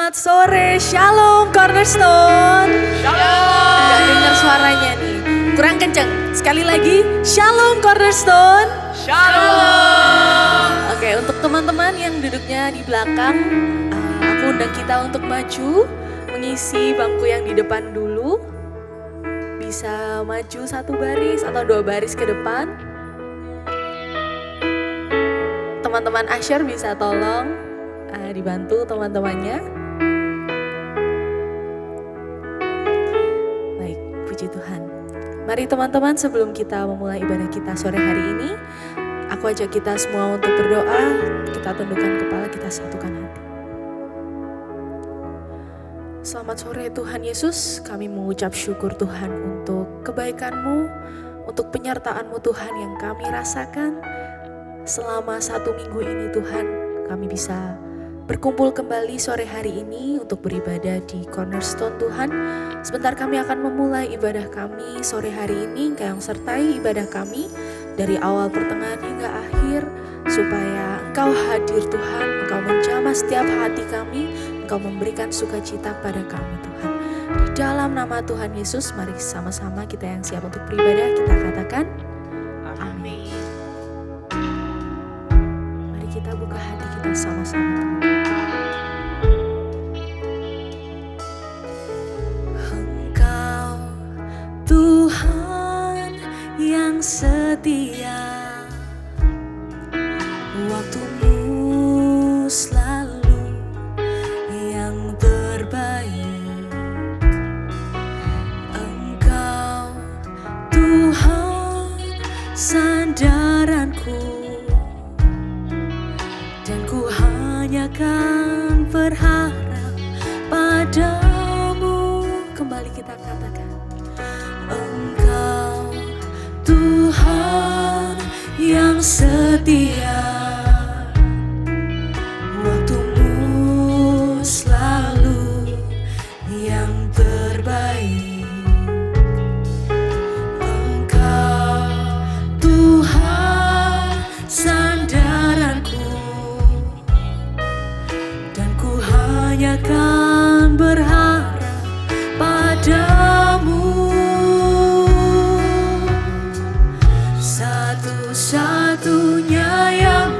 Selamat sore, Shalom Cornerstone. Shalom. Gak dengar suaranya nih, kurang kenceng. Sekali lagi, Shalom Cornerstone. Shalom. Oke, untuk teman-teman yang duduknya di belakang, aku undang kita untuk maju, mengisi bangku yang di depan dulu. Bisa maju satu baris atau dua baris ke depan. Teman-teman Asher bisa tolong dibantu teman-temannya. Baik, puji Tuhan. Mari teman-teman, sebelum kita memulai ibadah kita sore hari ini, aku ajak kita semua untuk berdoa. Kita tundukkan kepala, kita satukan hati. Selamat sore Tuhan Yesus, kami mengucap syukur Tuhan untuk kebaikan-Mu, untuk penyertaan-Mu Tuhan yang kami rasakan selama 1 minggu ini Tuhan. Kami bisa berkumpul kembali sore hari ini untuk beribadah di Cornerstone Tuhan. Sebentar kami akan memulai ibadah kami sore hari ini. Engkau yang sertai ibadah kami dari awal pertengahan hingga akhir, supaya Engkau hadir Tuhan, Engkau menjamah setiap hati kami, Engkau memberikan sukacita kepada kami Tuhan. Di dalam nama Tuhan Yesus, mari sama-sama kita yang siap untuk beribadah, kita katakan amin. Mari kita buka hati kita sama-sama teman-teman. Engkau Tuhan yang setia, waktu-Mu selalu yang terbaik. Engkau Tuhan sandaranku, dan ku hanya kan berharap padamu. Kembali kita katakan, Engkau Tuhan yang setia, waktu-Mu selalu yang terbaik. Engkau Tuhan sandaranku, dan ku hanya kan berharap padamu. Satu-satunya yang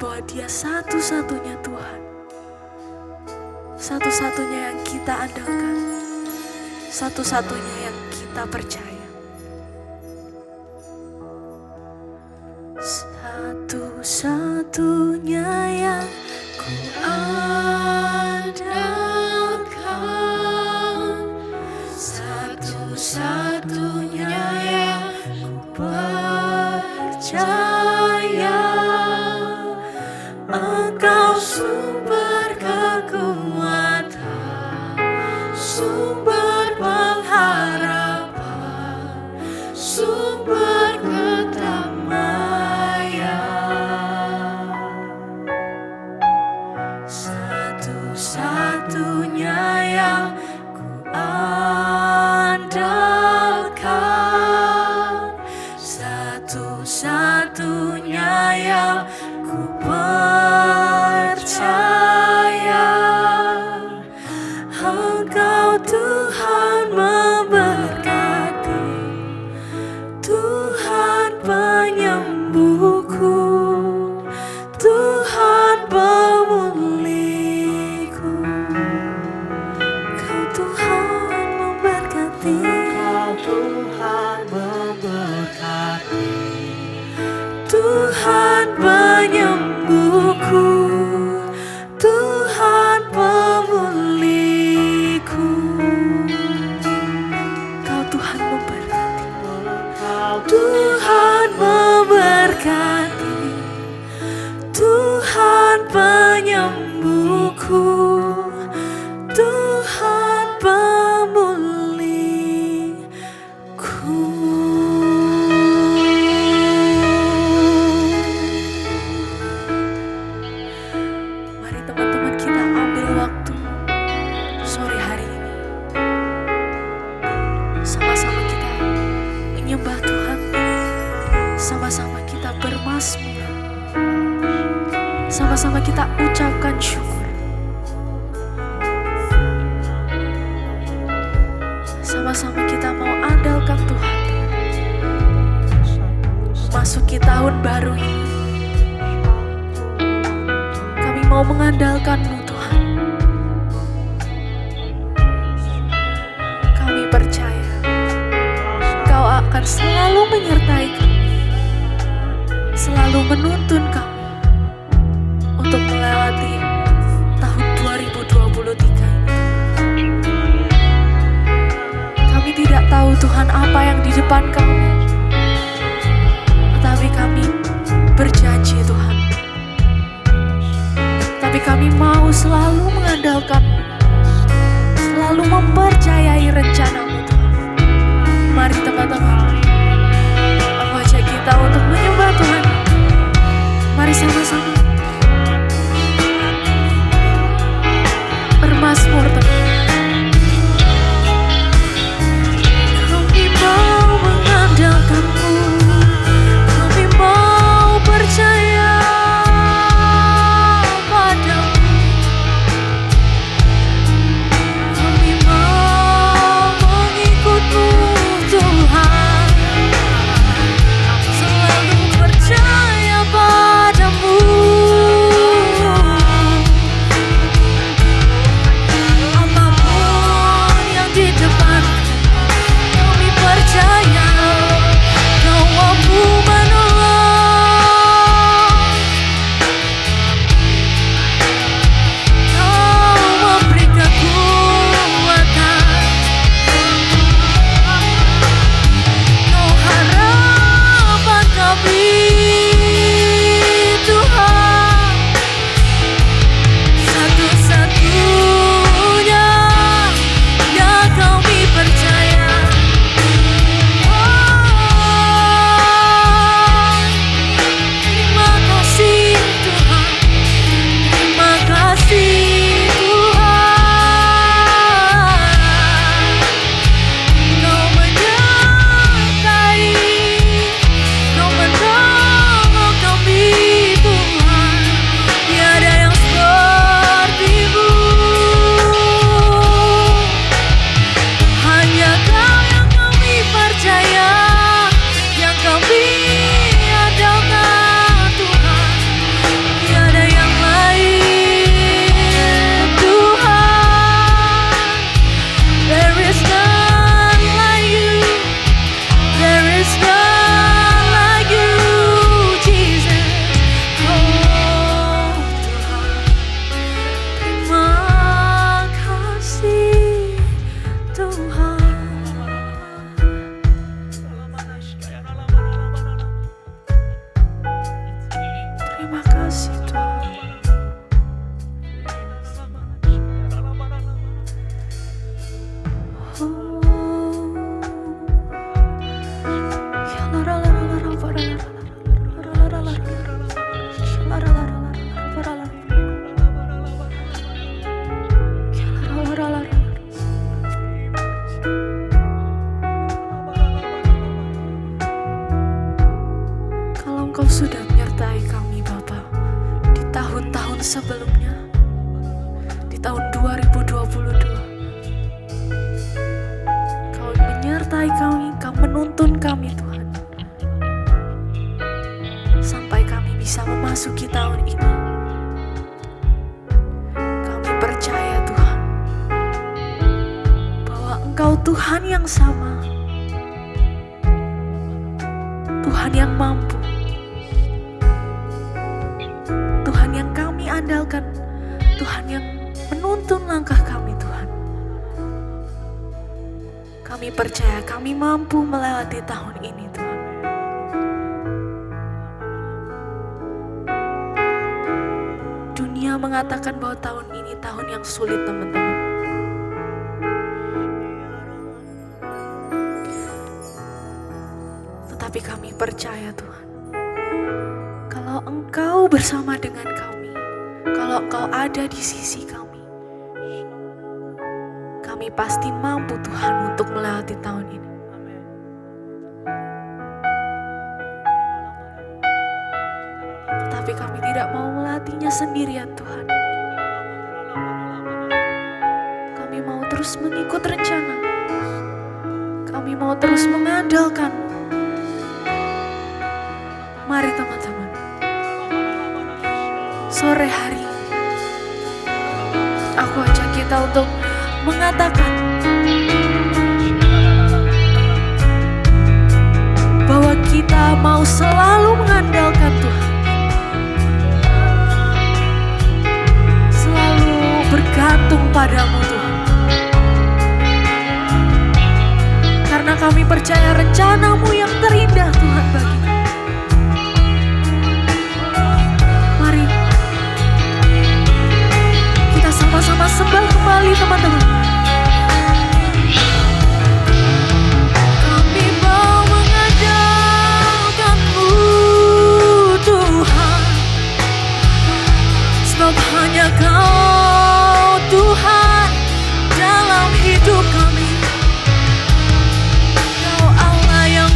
bahwa Dia satu-satunya Tuhan, satu-satunya yang kita andalkan, satu-satunya yang kita percaya. Satu-satunya yang ku andalkan, satu-satunya yang ku percaya. Engkau sumber kekuatan, sumber pengharapan, sumber kedamaian. Satu-satunya yang ku andalkan, satu-satunya yang ku percaya. Engkau Tuhan memberkati, Tuhan penyembuhku, Tuhan pemulihku. Kau Tuhan memberkati, Kau Tuhan memberkati, Tuhan penyembuhku, Tuhan pemulihku. Kau Tuhan memberkati, Tuhan memberkati, Tuhan penyembuhku, Tuhan pemulihku. Mari teman-teman kita ambil waktu sore hari ini, sama-sama kita menyembah Tuhan, sama-sama kita bermazmur, sama-sama kita ucapkan syukur, sama-sama kita mau andalkan Tuhan. Memasuki tahun baru ini, kami mau mengandalkan-Mu Tuhan. Kami percaya Kau akan selalu menyertai kami, selalu menuntun kami untuk melewati tahun 2023 ini. Kami tidak tahu Tuhan apa yang di depan kami, tetapi kami berjanji Tuhan, tapi kami mau selalu mengandalkan-Mu, selalu mempercayai rencana-Mu Tuhan. Mari teman-teman, aku ajak kita untuk menyembah Tuhan. Mari sama-sama bermazmur Tuhan. Kami mau mengandalkan-Mu, kami mau percaya padamu, kami mau mengikut-Mu Tuhan, selalu percaya padamu. kasih Tuhan. Kalau Engkau sudah menyertai kami Bapa di tahun-tahun sebelumnya, di tahun 2022, Kau menyertai kami, Kau menuntun kami Tuhan, sampai kami bisa memasuki tahun ini. Kami percaya Tuhan, bahwa Engkau Tuhan yang sama, Tuhan yang mampu, Tuhan yang kami andalkan, Tuhan yang menuntun langkah kami Tuhan. Kami percaya kami mampu melewati tahun ini Tuhan. Dunia mengatakan bahwa tahun ini tahun yang sulit teman-teman. Tetapi kami percaya Tuhan, kalau Engkau bersama dengan kami, kalau Engkau ada di sisi kami, kami pasti mampu Tuhan untuk melewati tahun ini. Tetapi kami tidak mau melatihnya sendirian Tuhan. Kami mau terus mengikut rencana. Kami mau terus mengandalkan. Mari teman-teman, sore hari ini aku ajak kita untuk mengatakan bahwa kita mau selalu mengandalkan Tuhan, selalu bergantung padamu Tuhan, karena kami percaya rencana-Mu yang terindah Tuhan bagi kami. Mari kita sama-sama sembah kembali teman-teman. Kami mau mengandalkan-Mu Tuhan, sebab hanya Kau Tuhan dalam hidup kami. Kau Allah yang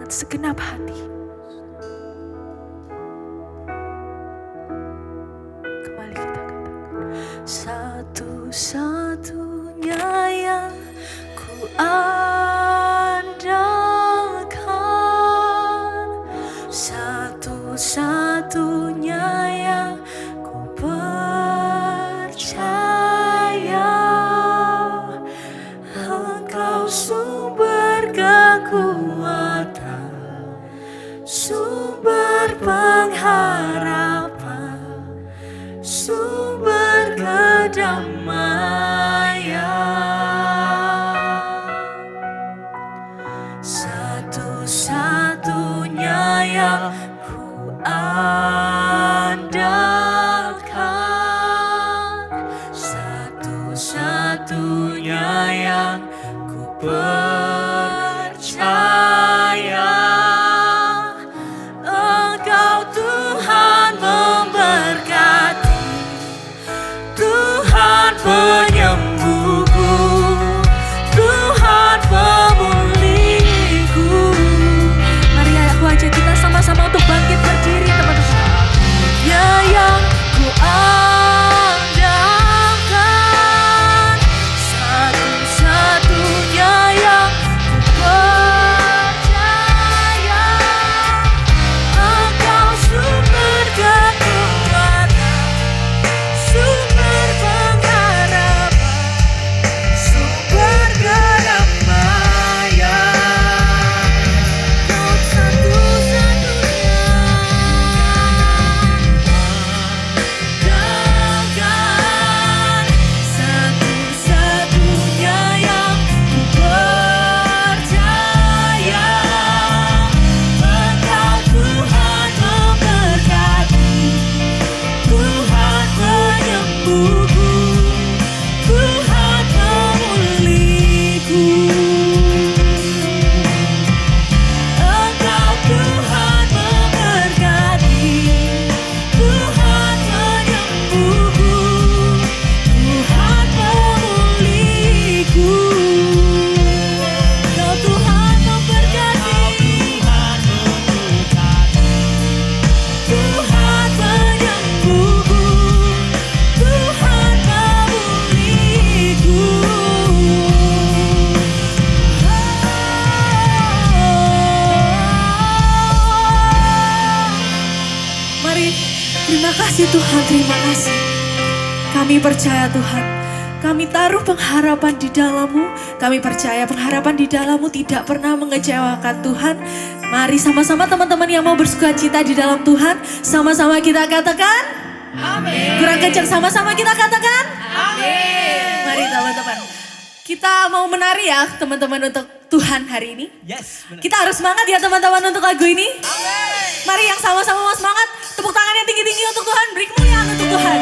segenap hati. Kembali kita katakan, satu-satunya yang ku andalkan, satu-satunya yang ku percaya, Engkau sumber kekuatan, sumber pengharapan, sumber kedamaian, satu-satunya yang ku andalkan, satu-satunya yang ku percaya, Engkau Tuhan memberkati, Tuhan penyembuhku, Tuhan pemulihku. Mari aku ajak kita sama-sama untuk bangkit berdiri, teman-teman. Ya yang ku andalkan, satu-satunya yang ku percaya, Engkau sumber kekuatan, sumber pengharapan, sumber kedamaian. Kau satu-satunya andalkan, satu-satunya yang ku percaya, Engkau Tuhan memberkati, Tuhan penyembuhku, Tuhan pemulihku. Engkau Tuhan memberkati, Tuhan penyembuhku, Tuhan pemulihku. Engkau Tuhan memberkati, Tuhan penyembuhku, Tuhan pemulihku. Mari, terima kasih Tuhan, terima kasih. Kami percaya Tuhan, kami taruh pengharapan di dalam-Mu. Kami percaya pengharapan di dalam-Mu tidak pernah mengecewakan Tuhan. Mari sama-sama teman-teman yang mau bersukacita di dalam Tuhan, sama-sama kita katakan amin. Kurang kencang, sama-sama kita katakan amin. Mari teman-teman, kita mau menari ya teman-teman untuk Tuhan hari ini. Yes, benar. Kita harus semangat ya teman-teman untuk lagu ini. Amin. Mari yang sama-sama mau semangat, tepuk tangan yang tinggi-tinggi untuk Tuhan, beri kemuliaan untuk Tuhan.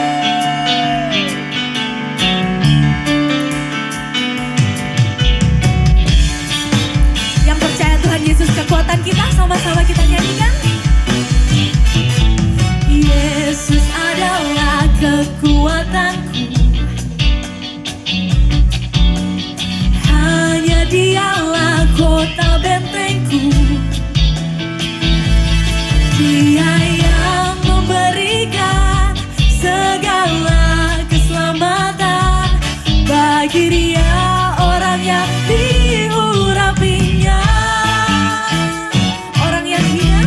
Yang percaya Tuhan Yesus kekuatan kita, sama-sama kita nyanyikan. Yesus adalah kekuatanku, hanya Dialah kota bentengku. Dia yang memberikan segala keselamatan, bagi Dia orang yang diurapinya, orang yang hina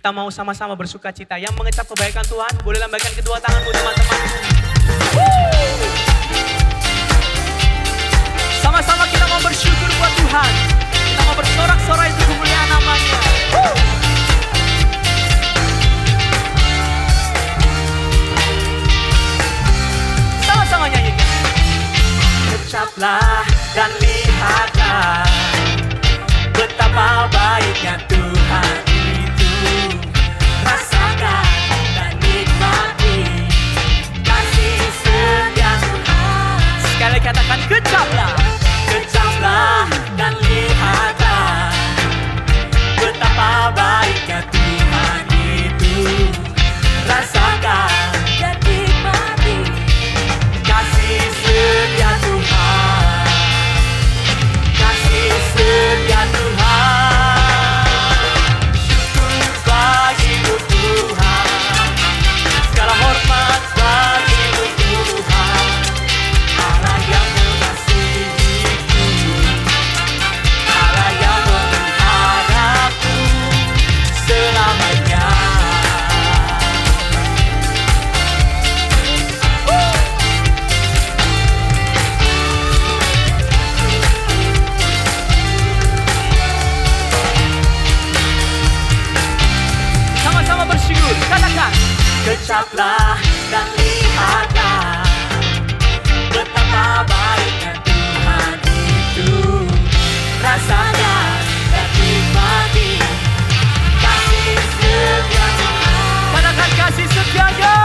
Kita mau sama-sama bersuka cita. Yang mengecap kebaikan Tuhan, boleh lambaikan kedua tanganmu teman-teman. Sama-sama kita mau bersyukur buat Tuhan. Kita mau bersorak-sorai itu kemuliaan namanya. Sama-sama nyanyikan. Kecaplah dan lihatlah betapa baiknya Tuhan itu. Rasakan dan nikmati kasih setia Tuhan. Sekali katakan kecaplah. Kecaplah dan lihatlah betapa baiknya Tuhan itu. Rasakan dan nikmati kasih setia Tuhan. Kasih setia Tuhan. Syukur bagimu Tuhan. Segala hormat bagimu Tuhan. Allah yang mengasihiku, Allah yang menghadapku selamanya. Sama-sama bersyukur, katakan. Kecaplah dan lihatlah betapa baiknya Tuhan itu. Rasakan dan nikmati kasih setia Tuhan. Katakan kasih setianya.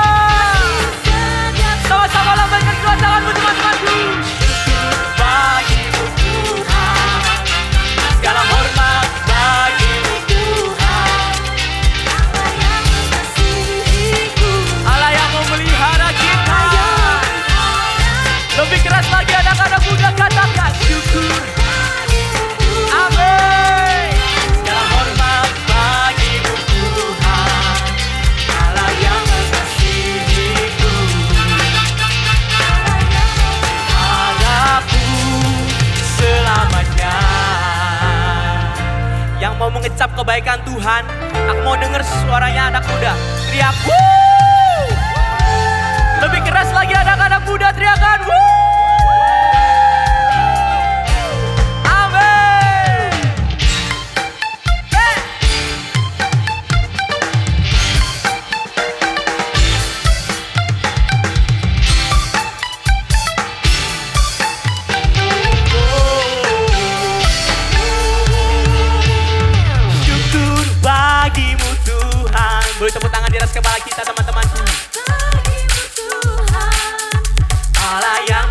Sama-sama lambaikan kedua tanganmu teman-temanku. Syukur bagimu Tuhan. Segala hormat bagimu Tuhan. Allah yang memelihara kita. Lebih keras lagi anak-anak muda katakan syukur. Amin. Segala hormat bagimu Tuhan. Allah yang mengasihiku. Menghadapku selamanya. Yang mau mengecap kebaikan Tuhan, aku mau dengar suaranya anak muda. Teriak, wuh! Lebih keras lagi anak-anak muda teriakan, wuh! Amin. Hey! Syukur bagimu Tuhan. Boleh tepuk tangan di atas kepala kita teman-teman. Allah yang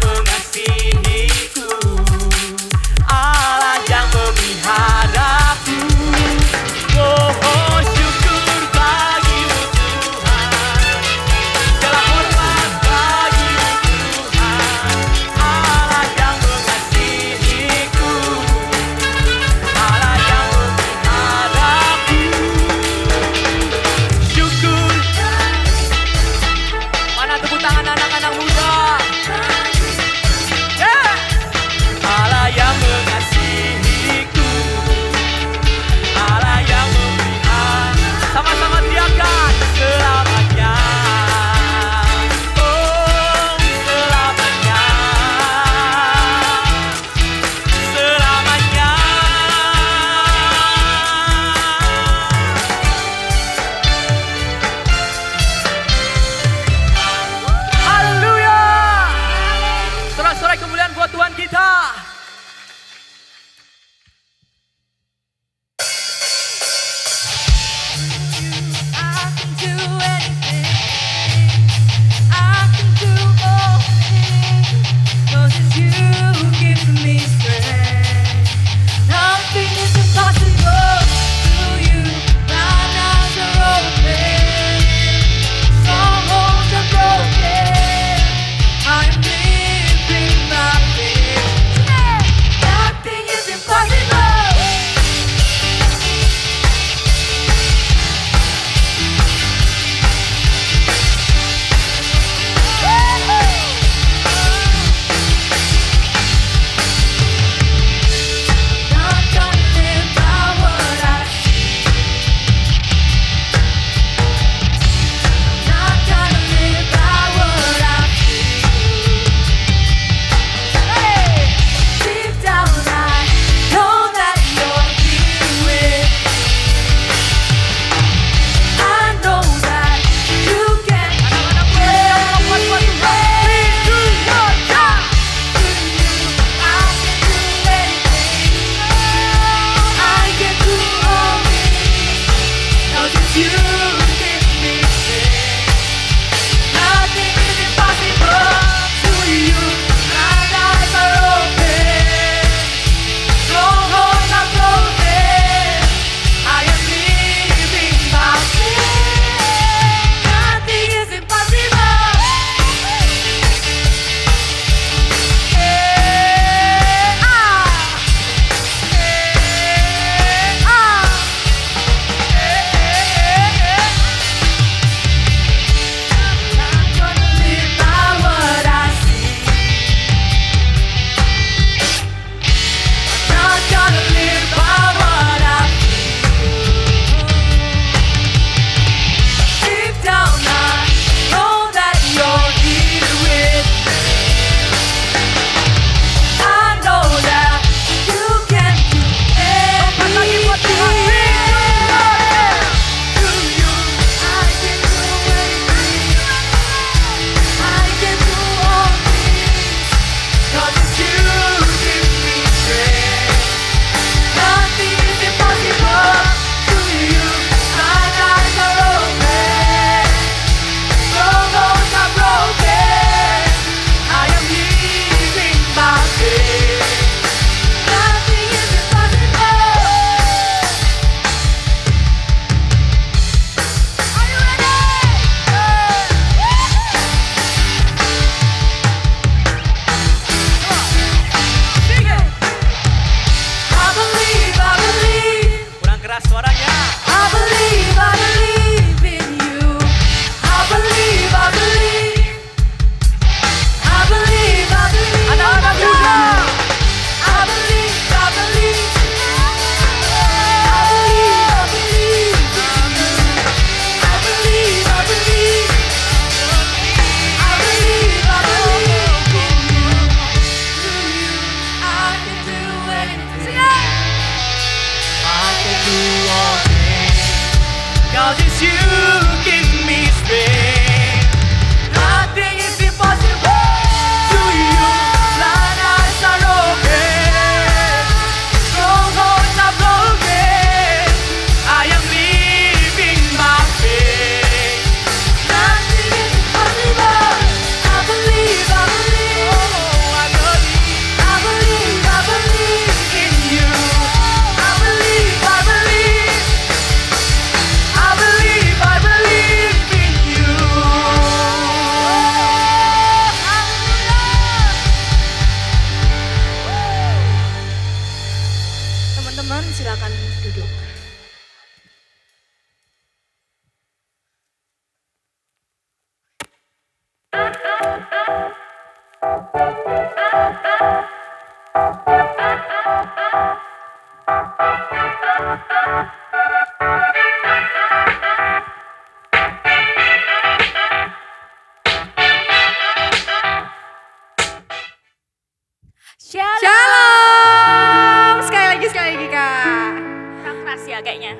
Shalom. Sekali lagi Kak. Kurang keras ya kayaknya.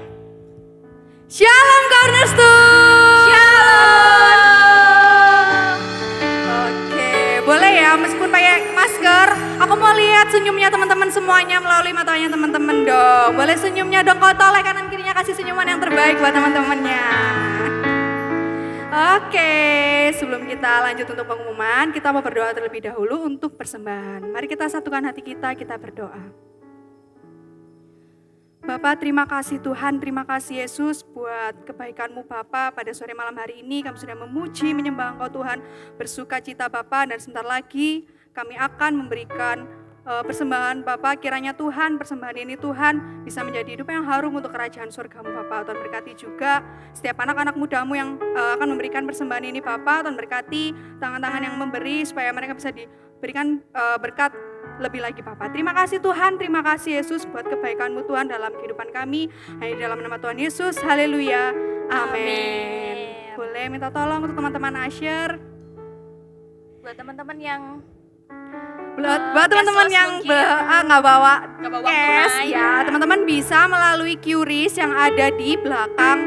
Shalom Cornerstone. Shalom. Oke, boleh ya meskipun pakai masker, aku mau lihat senyumnya teman-teman semuanya melalui matanya teman-teman dong. Boleh senyumnya dong, kau toleh kanan kirinya kasih senyuman yang terbaik buat teman-temannya. Oke, sebelum kita lanjut untuk pengumuman, kita mau berdoa terlebih dahulu untuk persembahan. Mari kita satukan hati kita berdoa. Bapak, terima kasih Tuhan, terima kasih Yesus buat kebaikan-Mu Bapak. Pada sore malam hari ini kami sudah memuji, menyembah Engkau Tuhan, bersuka cita Bapak, dan sebentar lagi kami akan memberikan persembahan Bapak. Kiranya Tuhan, persembahan ini Tuhan bisa menjadi hidup yang harum untuk kerajaan surga-Mu Bapak. Tuhan berkati juga setiap anak-anak muda-Mu yang akan memberikan persembahan ini Bapak. Tuhan berkati tangan-tangan yang memberi supaya mereka bisa diberikan berkat lebih lagi Bapak. Terima kasih Tuhan, terima kasih Yesus buat kebaikan-Mu Tuhan dalam kehidupan kami. Hanya di dalam nama Tuhan Yesus, haleluya, amin. Boleh minta tolong untuk teman-teman Asher. Buat teman-teman yang Buat teman-teman cashless yang mungkin. nggak bawa Nggak bawa cash, tunai, ya ya. teman-teman bisa melalui QRIS yang ada di belakang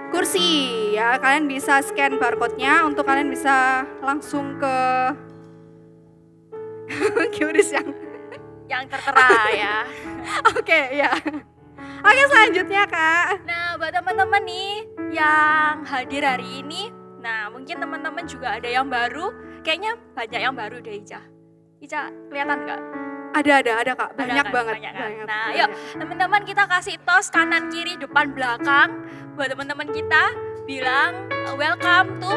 kursi ya. Kalian bisa scan barcode-nya untuk kalian bisa langsung ke QRIS yang tertera ya. Oke ya. Oke, selanjutnya Kak. Nah, buat teman-teman nih yang hadir hari ini, nah mungkin teman-teman juga ada yang baru. Kayaknya banyak yang baru deh Ica. Ica, kelihatan nggak? Ada Kak, Ada banyak kan? banget. Banyak kan? banyak, Nah, banyak. yuk teman-teman kita kasih tos kanan kiri depan belakang. Buat teman-teman kita bilang welcome to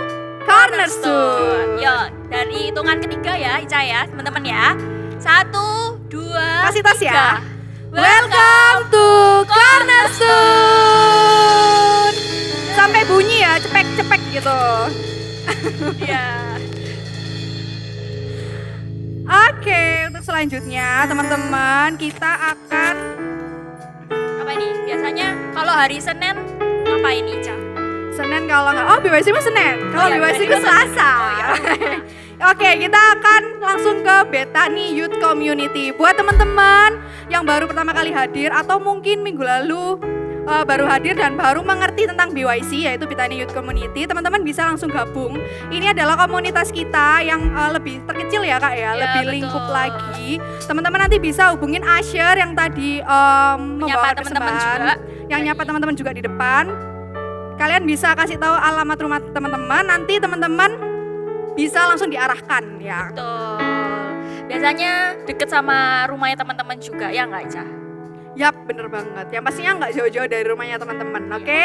Cornerstone. Yuk, dari hitungan ketiga ya Ica ya teman-teman ya. 1, 2, Kasih tos ya. 3. Welcome to Cornerstone. Sampai bunyi ya, cepek-cepek gitu. Ya. Oke, untuk selanjutnya teman-teman kita akan Apa ini? Biasanya kalau hari Senin ngapain nih Ica? Senin kalau nggak, BYC mah Senin. Kalau Oh iya, BYC itu BYC Selasa. Oh iya. Oke, kita akan langsung ke Bethany Youth Community. Buat teman-teman yang baru pertama kali hadir atau mungkin minggu lalu baru hadir dan baru mengerti tentang BYC yaitu Bethany Youth Community, teman-teman bisa langsung gabung. Ini adalah komunitas kita yang lebih terkecil ya Kak ya, lebih betul. lingkup lagi. Teman-teman nanti bisa hubungin Asher yang tadi membawa Menyapa teman-teman persembahan, juga. yang nyapa teman-teman juga di depan. Kalian bisa kasih tahu alamat rumah teman-teman, nanti teman-teman bisa langsung diarahkan ya. Betul. Biasanya deket sama rumahnya teman-teman juga ya nggak Ica? Yap, bener banget. Yang pastinya nggak jauh-jauh dari rumahnya teman-teman, oke?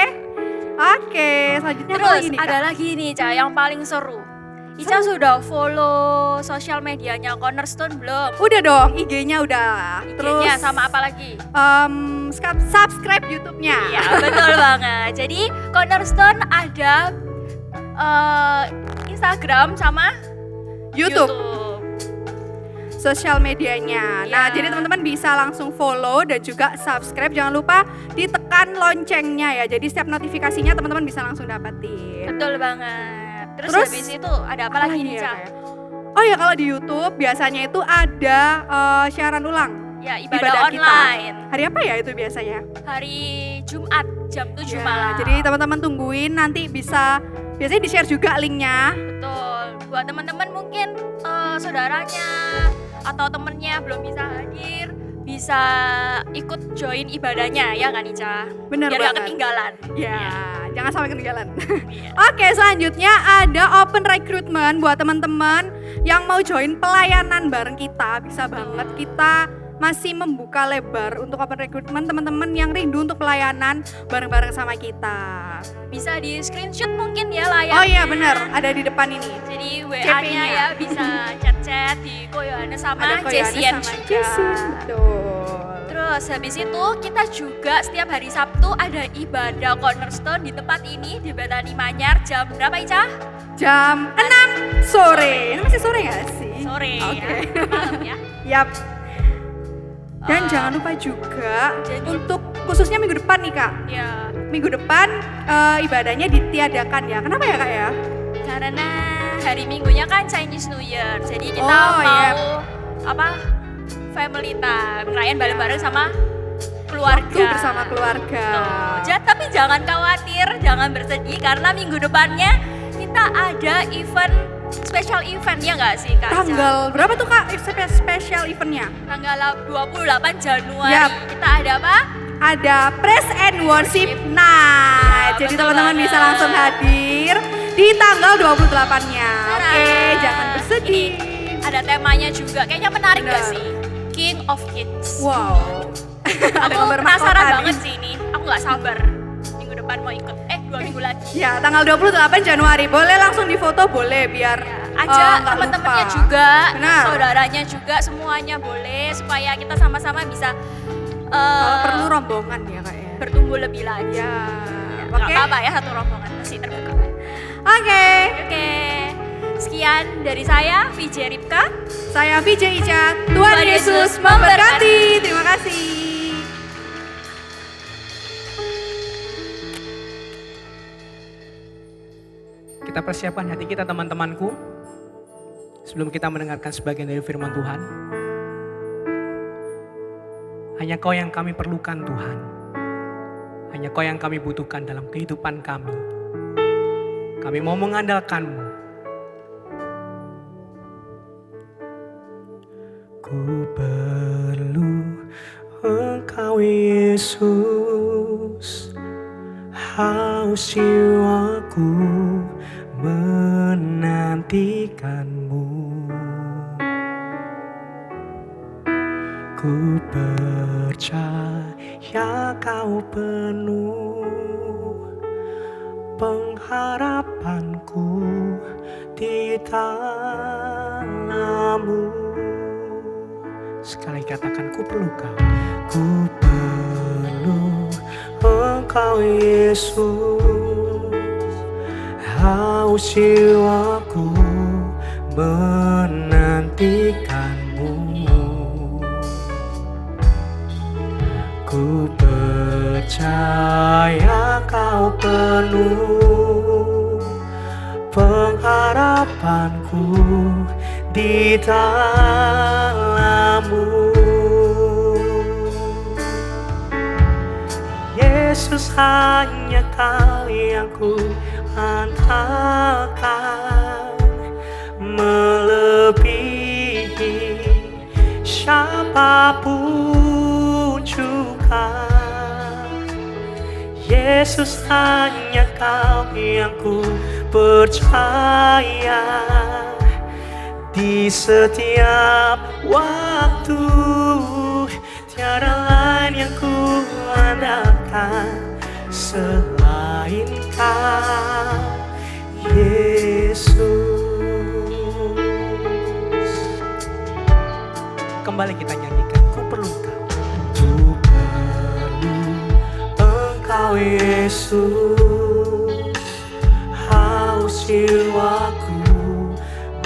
Oke, selanjutnya apa Terus lagi nih, Kak? ada lagi nih Ica yang paling seru. Ica sudah follow sosial medianya Cornerstone belum? Udah dong, IG-nya udah. Terus IG-nya sama apa lagi? subscribe YouTube-nya. Iya betul banget. Jadi Cornerstone ada Instagram sama YouTube. Sosial medianya. Nah, Ya. jadi teman-teman bisa langsung follow dan juga subscribe. Jangan lupa ditekan loncengnya ya. Jadi setiap notifikasinya teman-teman bisa langsung dapetin. Betul banget. Terus, Terus, habis itu ada apa lagi nih ya, Ca? Kak ya? Oh ya, kalau di YouTube biasanya itu ada siaran ulang. Ya ibadah kita. online. Hari apa ya itu biasanya? Hari Jumat jam 7 Ya, malam. jadi teman-teman tungguin nanti bisa, biasanya di-share juga linknya. Betul. Buat teman-teman mungkin saudaranya atau temennya belum bisa hadir, bisa ikut join ibadahnya ya kan Ica? Bener Biar gak banget. ketinggalan. Ya, jangan sampai ketinggalan. Iya. Oke, selanjutnya ada open recruitment buat teman-teman yang mau join pelayanan bareng kita. Bisa banget, kita masih membuka lebar untuk open recruitment teman-teman yang rindu untuk pelayanan bareng-bareng sama kita. Bisa di screenshot mungkin ya layarnya. Oh iya benar, ada di depan ini. Jadi CP-nya. WA-nya ya bisa chat-chat di Ko Yohanes sama Ada Ko Yohanes Jesian sama juga. Jesi, betul. Terus habis itu kita juga setiap hari Sabtu ada ibadah Cornerstone di tempat ini di Bethany Manyar jam berapa Ica? Jam 6 Sore. Ini masih sore nggak sih? Sore Oke. ya. Malam ya. Yap. Dan Eh, jangan lupa juga jadi- untuk khususnya minggu depan nih Kak. Ya, Minggu depan ibadahnya ditiadakan ya. Kenapa ya Kak ya? karena hari Minggunya kan Chinese New Year. Jadi kita Oh, mau iya. family time, ngerayain bareng-bareng sama keluarga. Waktu bersama keluarga. Tapi jangan khawatir, jangan bersedih karena minggu depannya kita ada special event ya nggak sih Kak? Ica? Tanggal berapa tuh Kak special eventnya? Tanggal 28 Januari Yap. kita ada apa? Ada Praise and Worship Night. Ya, Jadi betul teman-teman banget. bisa langsung hadir di tanggal 28-nya. Nah, Oke, jangan bersedih. Ada temanya juga, kayaknya menarik nggak Benar. sih? King of Kids. Wow. Ada Aku gambar penasaran mahkota banget nih. sih ini. Aku nggak sabar. Minggu depan mau ikut. 2 minggu lagi. Ya, tanggal 28 Januari. Boleh langsung difoto, boleh biar Ajak nggak teman-temannya lupa. juga, Benar. saudaranya juga, semuanya boleh supaya kita sama-sama bisa Kalau perlu rombongan ya Kak ya. bertumbuh lebih lagi. Ya. Nggak Oke. apa-apa ya, satu rombongan masih terbuka. Oke. Oke, sekian dari saya, VJ Ripka. Saya VJ Ica. Tuhan Tuhan Yesus Yesus memberkati. Terima kasih. Kita persiapkan hati kita teman-temanku. Sebelum kita mendengarkan sebagian dari firman Tuhan. Hanya Kau yang kami perlukan Tuhan. Hanya Kau yang kami butuhkan dalam kehidupan kami. Kami mau mengandalkan-Mu. Ku perlu Engkau Yesus. Haus jiwaku menantikan-Mu. Ku percaya Kau penuh pengharapanku di dalam-Mu. Sekali katakan, ku perlu Kau. Ku perlu Engkau Yesus. Haus jiwaku menantikan-Mu. Ku percaya Kau penuh pengharapanku di dalam-Mu. Yesus, hanya Kau yang ku andalkan, melebihi siapapun juga. Yesus, hanya Kau yang ku percaya di setiap waktu. Tiada lain yang ku andalkan selain Kau, Yesus. Kembali kita nyanyikan, ku perlu Kau. Ku perlu Engkau Yesus. Haus jiwaku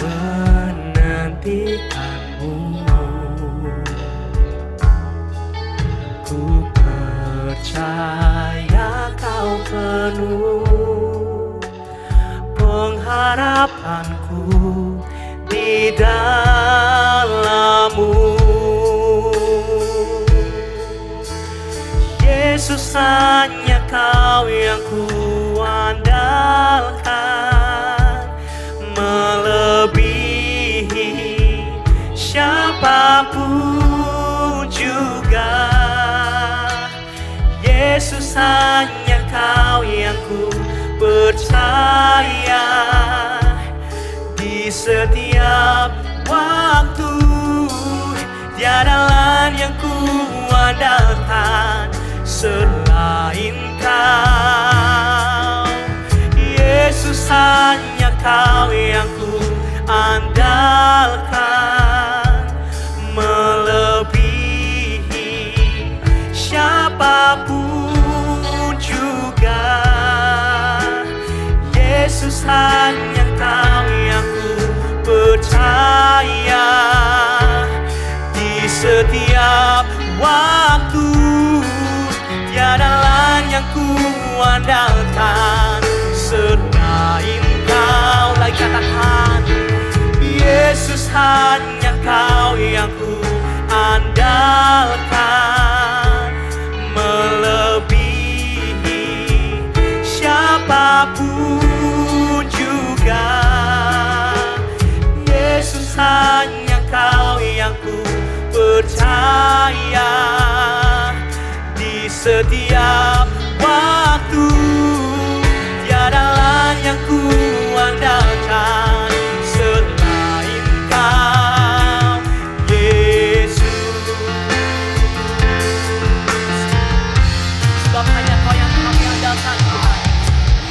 menantikan-Mu. Ku percaya Kau penuh pengharapanku di dalam-Mu. Yesus, hanya Kau yang ku andalkan, melebihi siapapun juga. Yesus, hanya Kau yang ku percaya di setiap waktu. Tiada lain yang ku andalkan selain Kau. Yesus, hanya Kau yang ku andalkan, melebihi siapapun juga. Yesus, hanya Kau yang ku setiap waktu. Tiada lain yang ku andalkan selain Kau, Yesus. Sebab hanya Kau yang kami andalkan, Tuhan.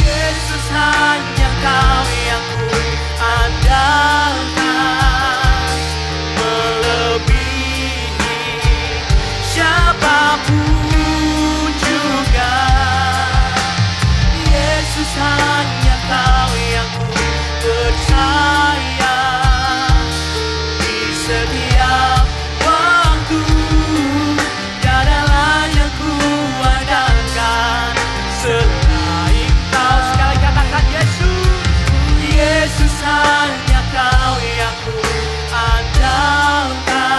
Yesus, hanya Kau yang ku andalkan, melebihi siapapun juga. Yesus, hanya Kau yang ku percaya di setiap waktu. Tiada lain yang ku andalkan selain Kau. Sekali katakan Yesus. Yesus, hanya Kau yang ku andalkan,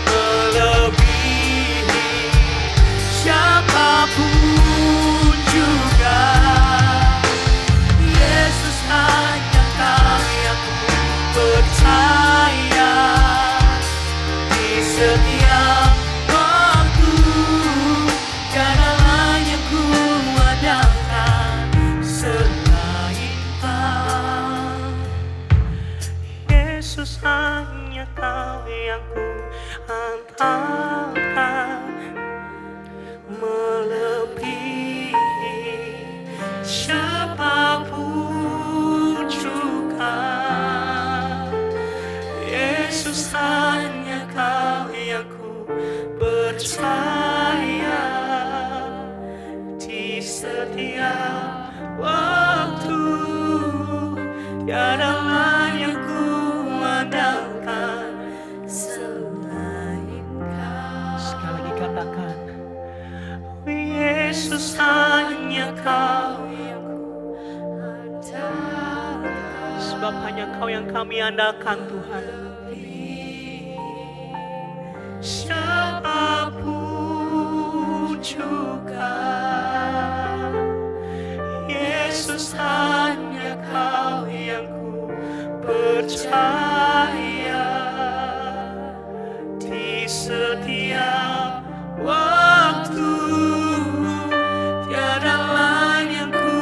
melebihi siapapun juga. Yesus, hanya Kau yang ku percaya di setiap waktu. Tiada lain yang ku andalkan selain Kau. Yesus, hanya Kau yang ku andalkan, melebihi siapapun juga. Yesus, hanya Kau yang ku percaya di setiap waktu. Tiada lain yang ku andalkan selain Kau. Sekali lagi katakan, Yesus, hanya Kau yang ku andalkan. Sebab hanya Kau yang kami andalkan, Tuhan. Siapapun juga. Yesus, hanya Kau yang ku percaya di setiap waktu. Tiada lain yang ku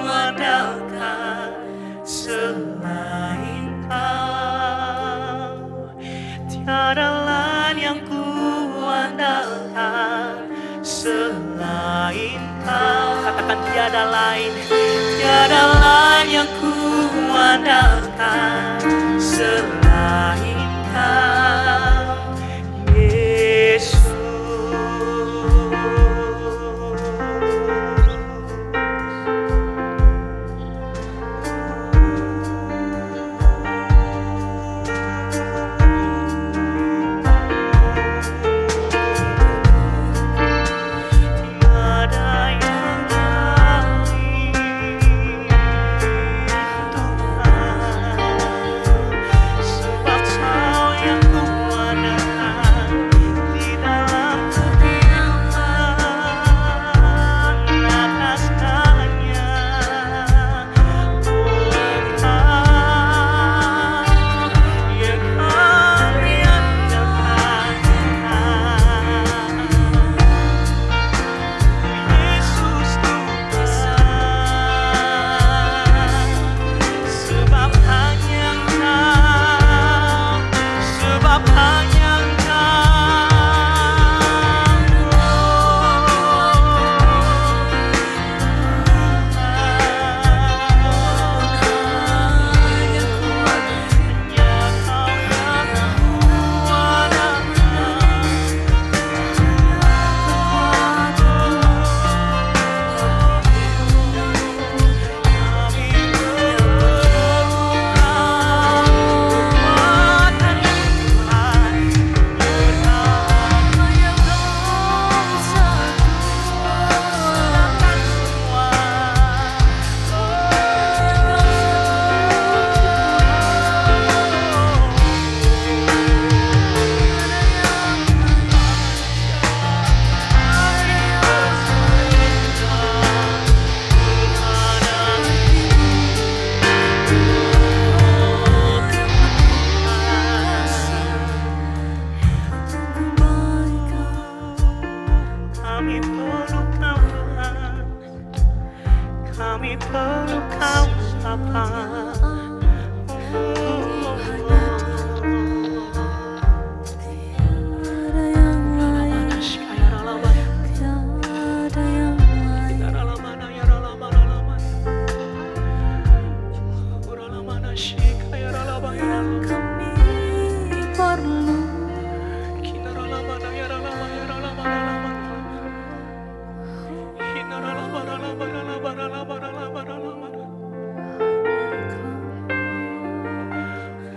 andalkan selain Kau. Tiada lain yang ku andalkan selain Kau. Katakan tiada lain. Tiada lain yang ku andalkan selain Kau, Yesus. Tiada yang lain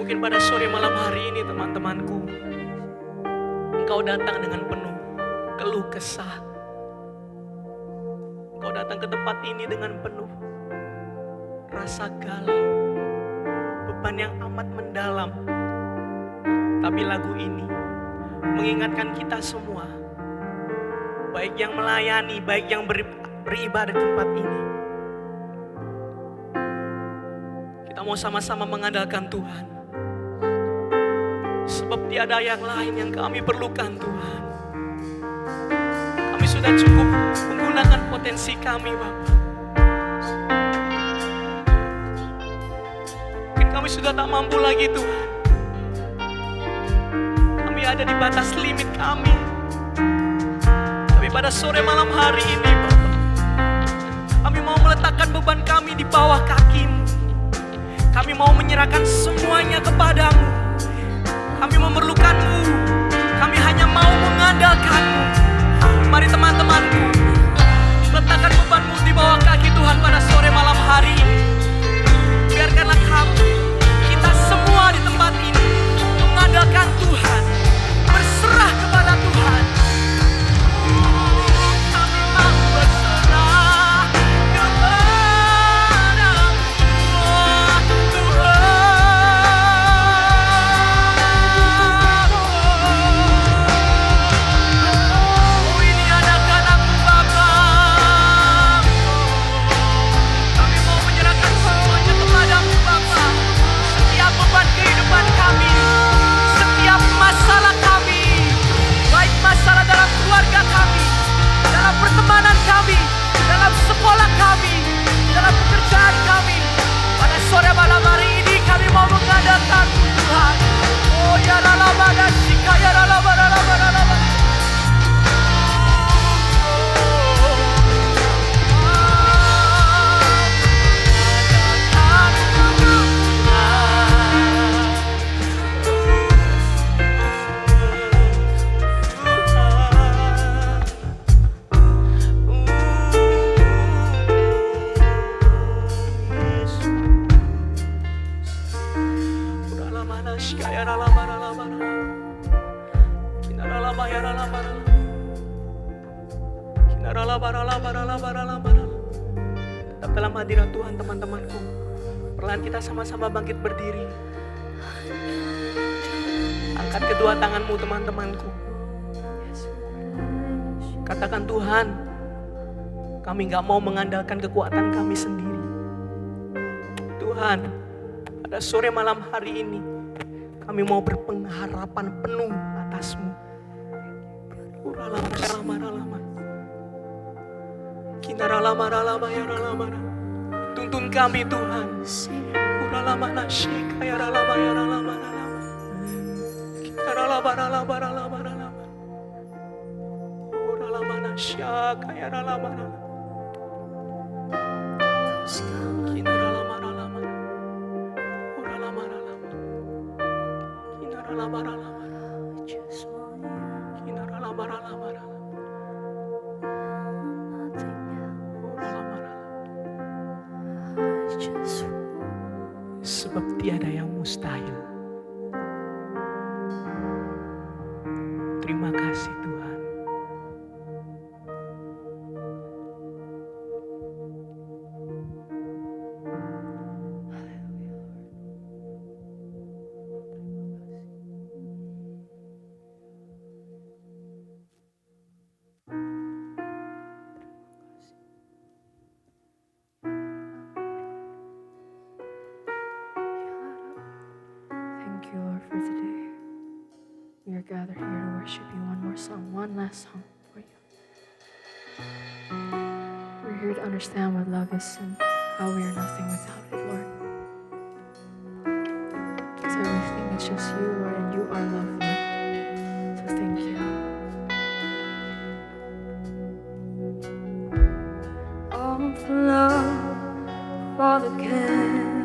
Mungkin pada sore malam hari ini teman-temanku, engkau datang dengan penuh keluh kesah. Engkau datang ke tempat ini dengan penuh rasa galau, beban yang amat mendalam. Tapi lagu ini mengingatkan kita semua, baik yang melayani, baik yang beribadah di tempat ini, kita mau sama-sama mengandalkan Tuhan. Sebab tiada yang lain yang kami perlukan Tuhan. Kami sudah cukup menggunakan potensi kami Bapa. Mungkin kami sudah tak mampu lagi Tuhan. Kami ada di batas limit kami. Tapi pada sore malam hari ini Bapa, kami mau meletakkan beban kami di bawah kaki-Mu. Kami mau menyerahkan semuanya kepadamu. Kami memerlukan-Mu. Kami hanya mau mengandalkan-Mu. Mari teman-temanku, letakkan beban-Mu di bawah kaki Tuhan pada sore malam hari ini. Biarkanlah kami, kita semua di tempat ini, mengandalkan Tuhan, berserah kepada Tuhan. Kami mau berserah kepada-Mu, Tuhan. Oh, ini anak-anak-Mu Bapa. Kami mau menyerahkan semuanya kepadamu Bapa. Setiap beban kehidupan kami, setiap masalah kami, baik masalah dalam keluarga kami, dalam pertemanan kami, dalam sekolah kami, dalam pekerjaan kami, pada sore malam hari ini kami mau mengandalkan Tuhan. Oh ya lalabada shika ya lalabada lalabada lalabada. Tetap dalam hadirat Tuhan teman-temanku. Perlahan kita sama-sama bangkit berdiri. Angkat kedua tanganmu teman-temanku. Katakan, Tuhan, kami gak mau mengandalkan kekuatan kami sendiri. Tuhan, pada sore malam hari ini kami mau berpengharapan penuh atas-Mu. Tuntun kami Tuhan. Sebab tiada yang mustahil. Terima kasih Tuhan. Thank you, Lord, for today. We are gathered here to worship you. One more song, one last song for you. We're here to understand what love is and how we are nothing without it, Lord. Because everything is just you, Lord, and you are love, Lord. So thank you. All for love, Father can.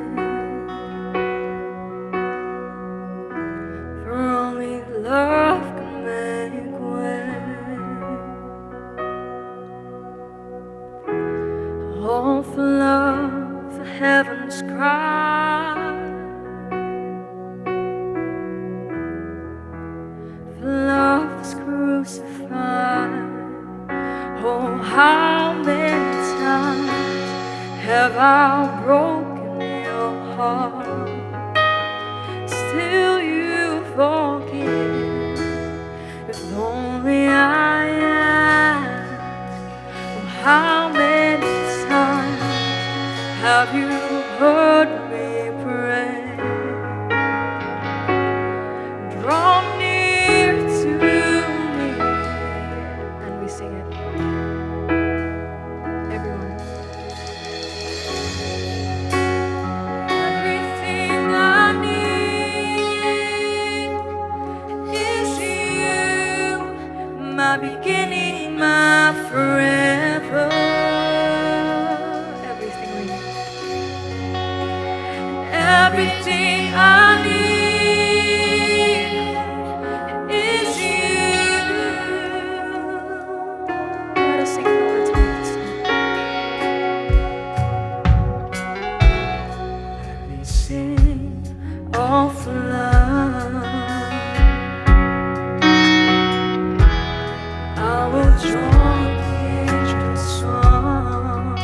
For only love can make way. All for love, the heavens cry. still you forgive. If only I asked, oh, how many times have you heard me pray? Draw near to me, and we sing it. Everyone. Everything I need is you, my beginning, my forever. Everything we need. Everything I need is you. Let us sing it all the time. Let me sing of love. I will join the angels' song.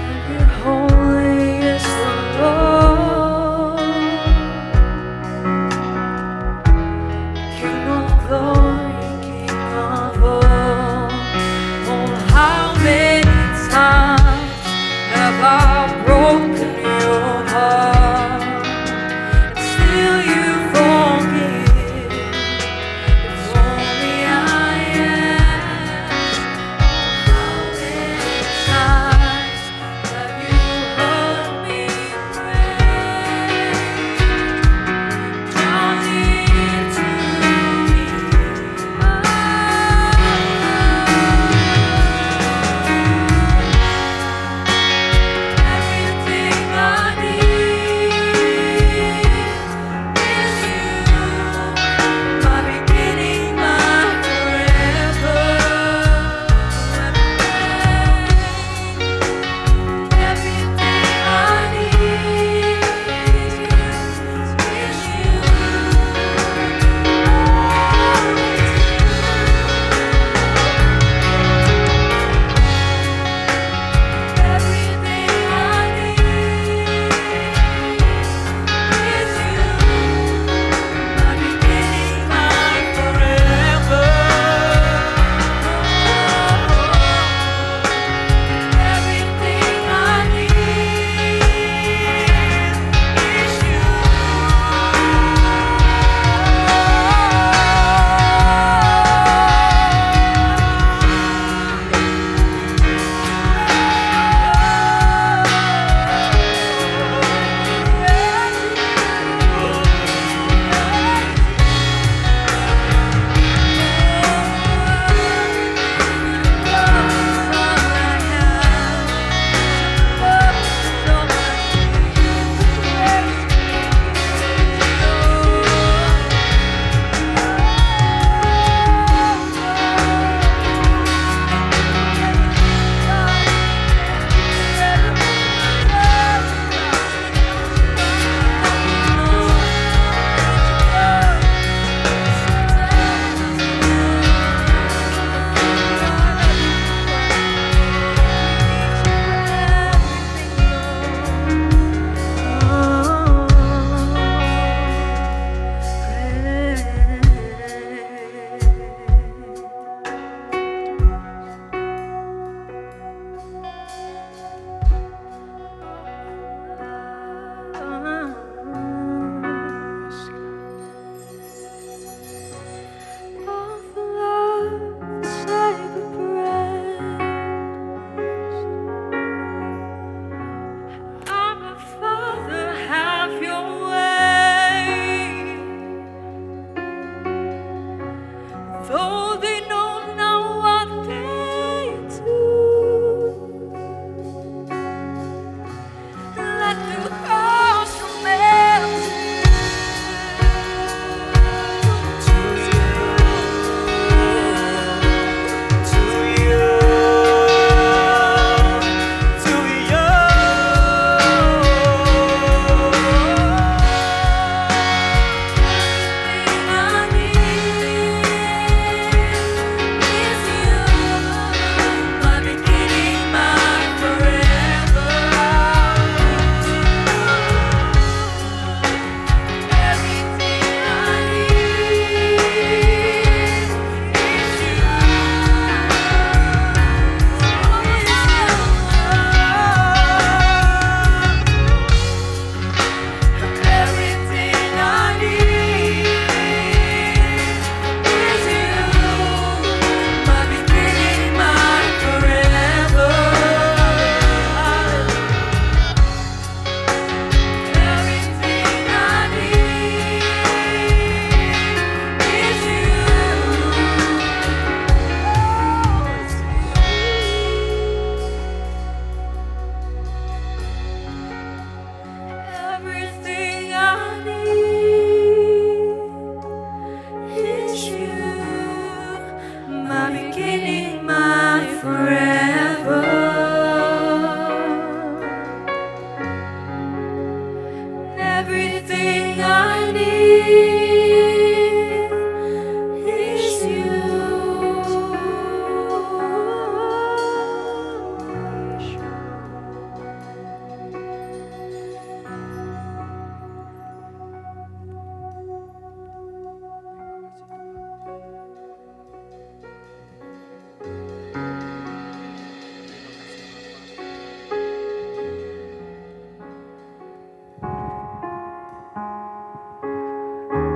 Every holy is the Lord, King of glory, King of all. Oh, how many times have I broken your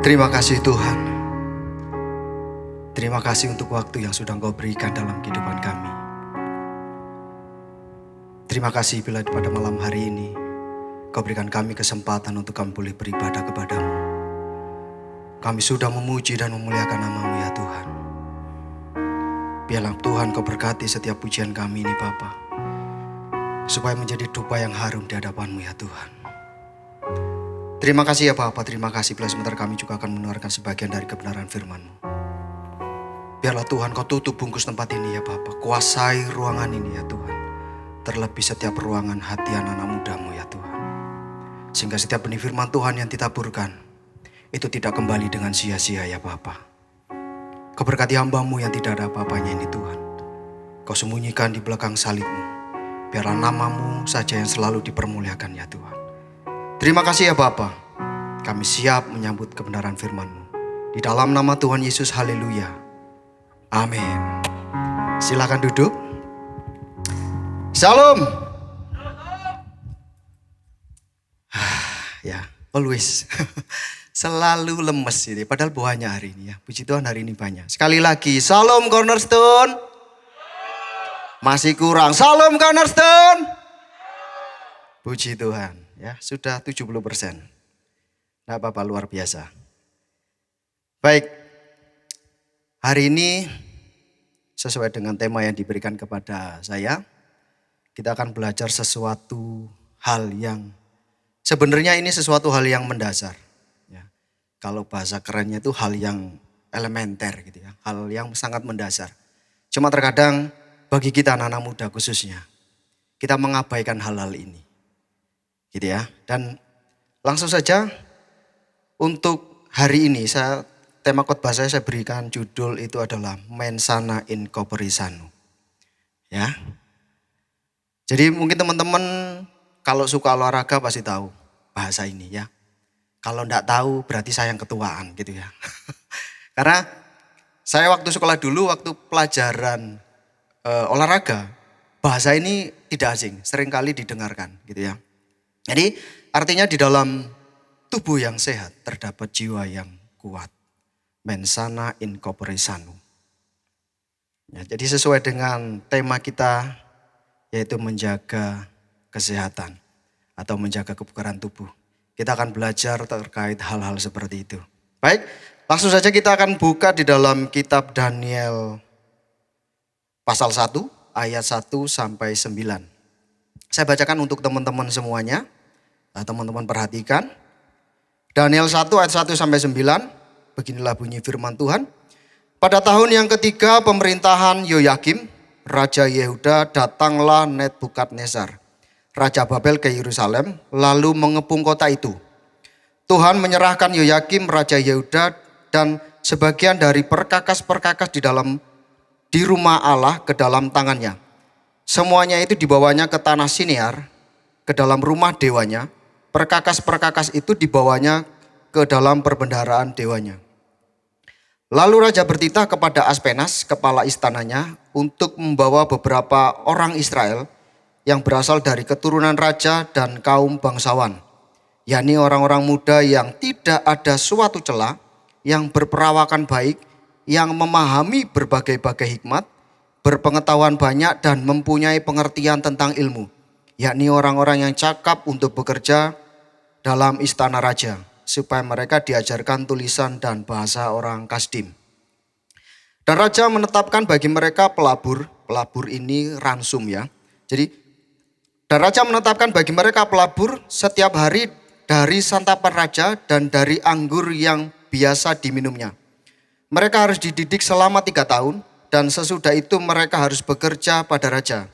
Terima kasih Tuhan. Terima kasih untuk waktu yang sudah Engkau berikan dalam kehidupan kami. Terima kasih bila pada malam hari ini Kau berikan kami kesempatan untuk kami boleh beribadah kepadamu. Kami sudah memuji dan memuliakan nama-Mu ya Tuhan. Biarlah Tuhan Kau berkati setiap pujian kami ini Bapa, supaya menjadi dupa yang harum di hadapan-Mu ya Tuhan. Terima kasih ya Bapa, terima kasih bila sebentar kami juga akan mendengarkan sebagian dari kebenaran firman-Mu. Biarlah Tuhan Kau tutup bungkus tempat ini ya Bapa, kuasai ruangan ini ya Tuhan. Terlebih setiap ruangan hati anak-anak muda-Mu ya Tuhan. Sehingga setiap benih firman Tuhan yang ditaburkan, itu tidak kembali dengan sia-sia ya Bapa. Kau berkati hamba-Mu yang tidak ada apa-apanya ini Tuhan. Kau sembunyikan di belakang salib-Mu. Biarlah nama-Mu saja yang selalu dipermuliakan ya Tuhan. Terima kasih ya Bapa. Kami siap menyambut kebenaran firman-Mu. Di dalam nama Tuhan Yesus, haleluya. Amin. Silakan duduk. Salam. Ya, always. Selalu lemes ini. Padahal buahnya hari ini ya. Puji Tuhan hari ini banyak. Sekali lagi, Salam Cornerstone. Masih kurang. Salam Cornerstone. Puji Tuhan. Ya, sudah 70%. Nah, apa-apa, luar biasa. Baik. Hari ini sesuai dengan tema yang diberikan kepada saya, kita akan belajar sesuatu hal yang sebenarnya ini sesuatu hal yang mendasar. Ya. Kalau bahasa kerennya itu hal yang elementer gitu ya, hal yang sangat mendasar. Cuma terkadang bagi kita anak-anak muda khususnya, kita mengabaikan hal-hal ini. Gitu ya. Dan langsung saja untuk hari ini tema khotbah saya berikan judul itu adalah Mensana in corpore sano. Ya. Jadi mungkin teman-teman kalau suka olahraga pasti tahu bahasa ini ya. Kalau enggak tahu berarti saya yang ketuaan gitu ya. Karena saya waktu sekolah dulu waktu pelajaran olahraga, bahasa ini tidak asing, seringkali didengarkan gitu ya. Jadi artinya di dalam tubuh yang sehat terdapat jiwa yang kuat. Mensana in corpore sano. Ya, jadi sesuai dengan tema kita yaitu menjaga kesehatan atau menjaga kebugaran tubuh. Kita akan belajar terkait hal-hal seperti itu. Baik, langsung saja kita akan buka di dalam kitab Daniel pasal 1 ayat 1 sampai 9. Saya bacakan untuk teman-teman semuanya. Nah, teman-teman perhatikan. Daniel 1 ayat 1 sampai 9. Beginilah bunyi firman Tuhan. Pada tahun yang ketiga pemerintahan Yoyakim, Raja Yehuda, datanglah Nebukadnezar, Raja Babel ke Yerusalem, lalu mengepung kota itu. Tuhan menyerahkan Yoyakim, Raja Yehuda, dan sebagian dari perkakas-perkakas di rumah Allah ke dalam tangannya. Semuanya itu dibawanya ke tanah Sinear, ke dalam rumah dewanya. Perkakas-perkakas itu dibawanya ke dalam perbendaharaan dewanya. Lalu raja bertitah kepada Aspenas, kepala istananya, untuk membawa beberapa orang Israel yang berasal dari keturunan raja dan kaum bangsawan, yakni orang-orang muda yang tidak ada suatu celah, yang berperawakan baik, yang memahami berbagai-bagai hikmat, berpengetahuan banyak dan mempunyai pengertian tentang ilmu, yakni orang-orang yang cakap untuk bekerja dalam istana raja, supaya mereka diajarkan tulisan dan bahasa orang Kasdim. Dan raja menetapkan bagi mereka pelabur ini ransum ya. Dan raja menetapkan bagi mereka pelabur setiap hari dari santapan raja dan dari anggur yang biasa diminumnya. Mereka harus dididik selama 3 tahun dan sesudah itu mereka harus bekerja pada raja.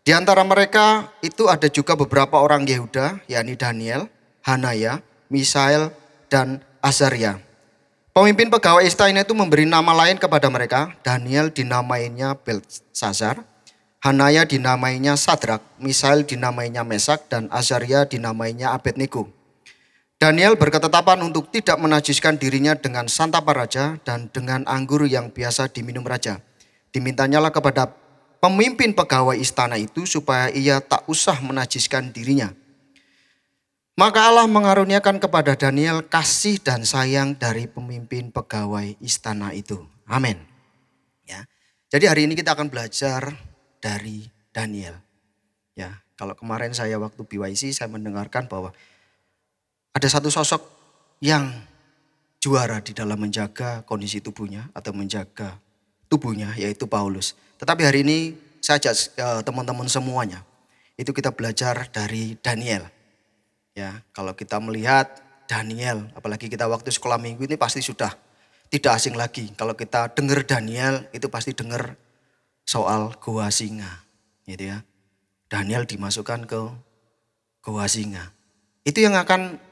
Di antara mereka itu ada juga beberapa orang Yehuda, yakni Daniel, Hanaya, Misael, dan Azaria. Pemimpin pegawai istana itu memberi nama lain kepada mereka. Daniel dinamainya Belsazar, Hanaya dinamainya Sadrak, Misael dinamainya Mesak, dan Azaria dinamainya Abednego. Daniel berketetapan untuk tidak menajiskan dirinya dengan santapan raja dan dengan anggur yang biasa diminum raja. Dimintanyalah kepada pemimpin pegawai istana itu supaya ia tak usah menajiskan dirinya. Maka Allah mengaruniakan kepada Daniel kasih dan sayang dari pemimpin pegawai istana itu. Amin. Ya. Jadi hari ini kita akan belajar dari Daniel. Ya, kalau kemarin saya waktu BYC saya mendengarkan bahwa ada satu sosok yang juara di dalam menjaga kondisi tubuhnya atau menjaga tubuhnya, yaitu Paulus. Tetapi hari ini saya ajak teman-teman semuanya, itu kita belajar dari Daniel. Ya, kalau kita melihat Daniel, apalagi kita waktu sekolah minggu ini pasti sudah tidak asing lagi. Kalau kita dengar Daniel itu pasti dengar soal gua singa, gitu ya. Daniel dimasukkan ke gua singa. Itu yang akan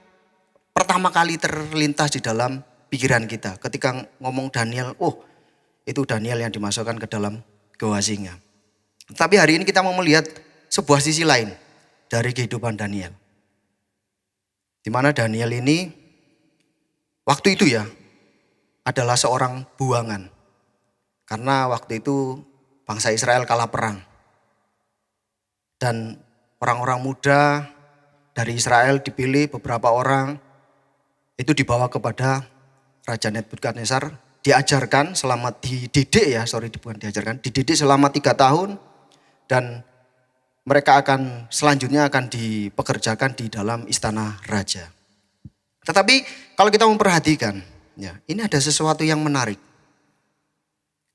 pertama kali terlintas di dalam pikiran kita. Ketika ngomong Daniel, oh itu Daniel yang dimasukkan ke dalam gua singa. Tapi hari ini kita mau melihat sebuah sisi lain dari kehidupan Daniel. Di mana Daniel ini waktu itu ya adalah seorang buangan. Karena waktu itu bangsa Israel kalah perang. Dan orang-orang muda dari Israel dipilih beberapa orang itu dibawa kepada Raja Nebukadnezar, diajarkan selama dididik selama 3 tahun dan mereka selanjutnya akan dipekerjakan di dalam istana raja. Tetapi kalau kita memperhatikan, ya, ini ada sesuatu yang menarik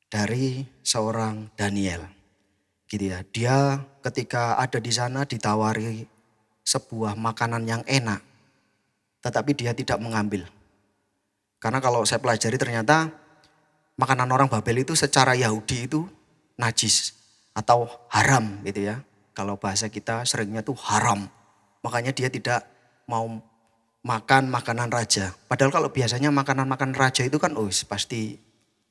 dari seorang Daniel. Gitu ya. Dia ketika ada di sana ditawari sebuah makanan yang enak, tetapi dia tidak mengambil. Karena kalau saya pelajari ternyata makanan orang Babel itu secara Yahudi itu najis atau haram gitu ya. Kalau bahasa kita seringnya tuh haram. Makanya dia tidak mau makan makanan raja. Padahal kalau biasanya makanan raja itu kan pasti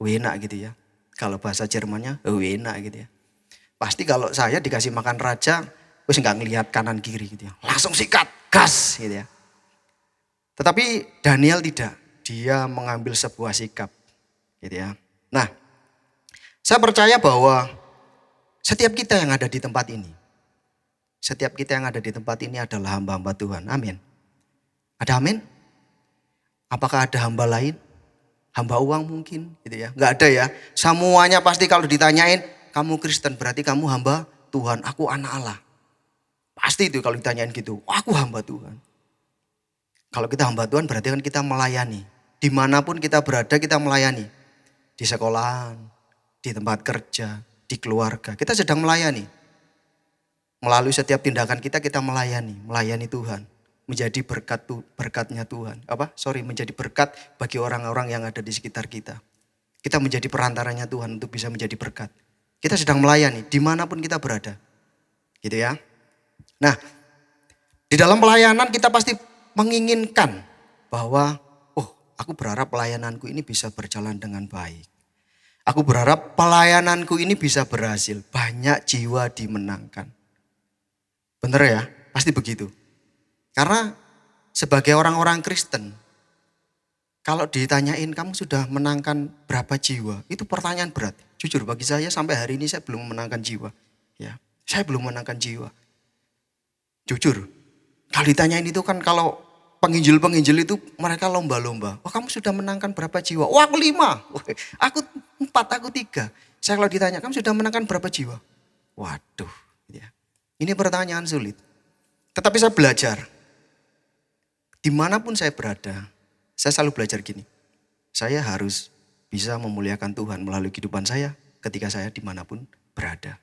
enak gitu ya. Kalau bahasa Jermannya enak gitu ya. Pasti kalau saya dikasih makan raja, nggak ngelihat kanan kiri gitu ya. Langsung sikat, gas gitu ya. Tetapi Daniel tidak. Dia mengambil sebuah sikap gitu ya. Nah, saya percaya bahwa setiap kita yang ada di tempat ini, setiap kita yang ada di tempat ini adalah hamba-hamba Tuhan. Amin. Ada amin? Apakah ada hamba lain? Hamba uang mungkin gitu ya. Enggak ada ya. Semuanya pasti kalau ditanyain, kamu Kristen berarti kamu hamba Tuhan. Aku anak Allah. Pasti itu kalau ditanyain gitu. Aku hamba Tuhan. Kalau kita hamba Tuhan berarti kan kita melayani. Dimanapun kita berada kita melayani. Di sekolahan, di tempat kerja, di keluarga. Kita sedang melayani. Melalui setiap tindakan kita melayani Tuhan. Menjadi berkatnya Tuhan. Menjadi berkat bagi orang-orang yang ada di sekitar kita. Kita menjadi perantaranya Tuhan untuk bisa menjadi berkat. Kita sedang melayani dimanapun kita berada. Gitu ya. Nah, di dalam pelayanan kita pasti menginginkan bahwa, aku berharap pelayananku ini bisa berjalan dengan baik. Aku berharap pelayananku ini bisa berhasil. Banyak jiwa dimenangkan. Bener ya? Pasti begitu. Karena sebagai orang-orang Kristen, kalau ditanyain kamu sudah menangkan berapa jiwa? Itu pertanyaan berat. Jujur bagi saya sampai hari ini saya belum menangkan jiwa. Ya, saya belum menangkan jiwa. Jujur. Kalau ditanyain itu kan kalau penginjil-penginjil itu mereka lomba-lomba. Kamu sudah menangkan berapa jiwa? Aku 5. Aku 4, aku 3. Saya kalau ditanya kamu sudah menangkan berapa jiwa? Waduh. Ya. Ini pertanyaan sulit. Tetapi saya belajar. Dimanapun saya berada, saya selalu belajar gini. Saya harus bisa memuliakan Tuhan melalui kehidupan saya ketika saya dimanapun berada.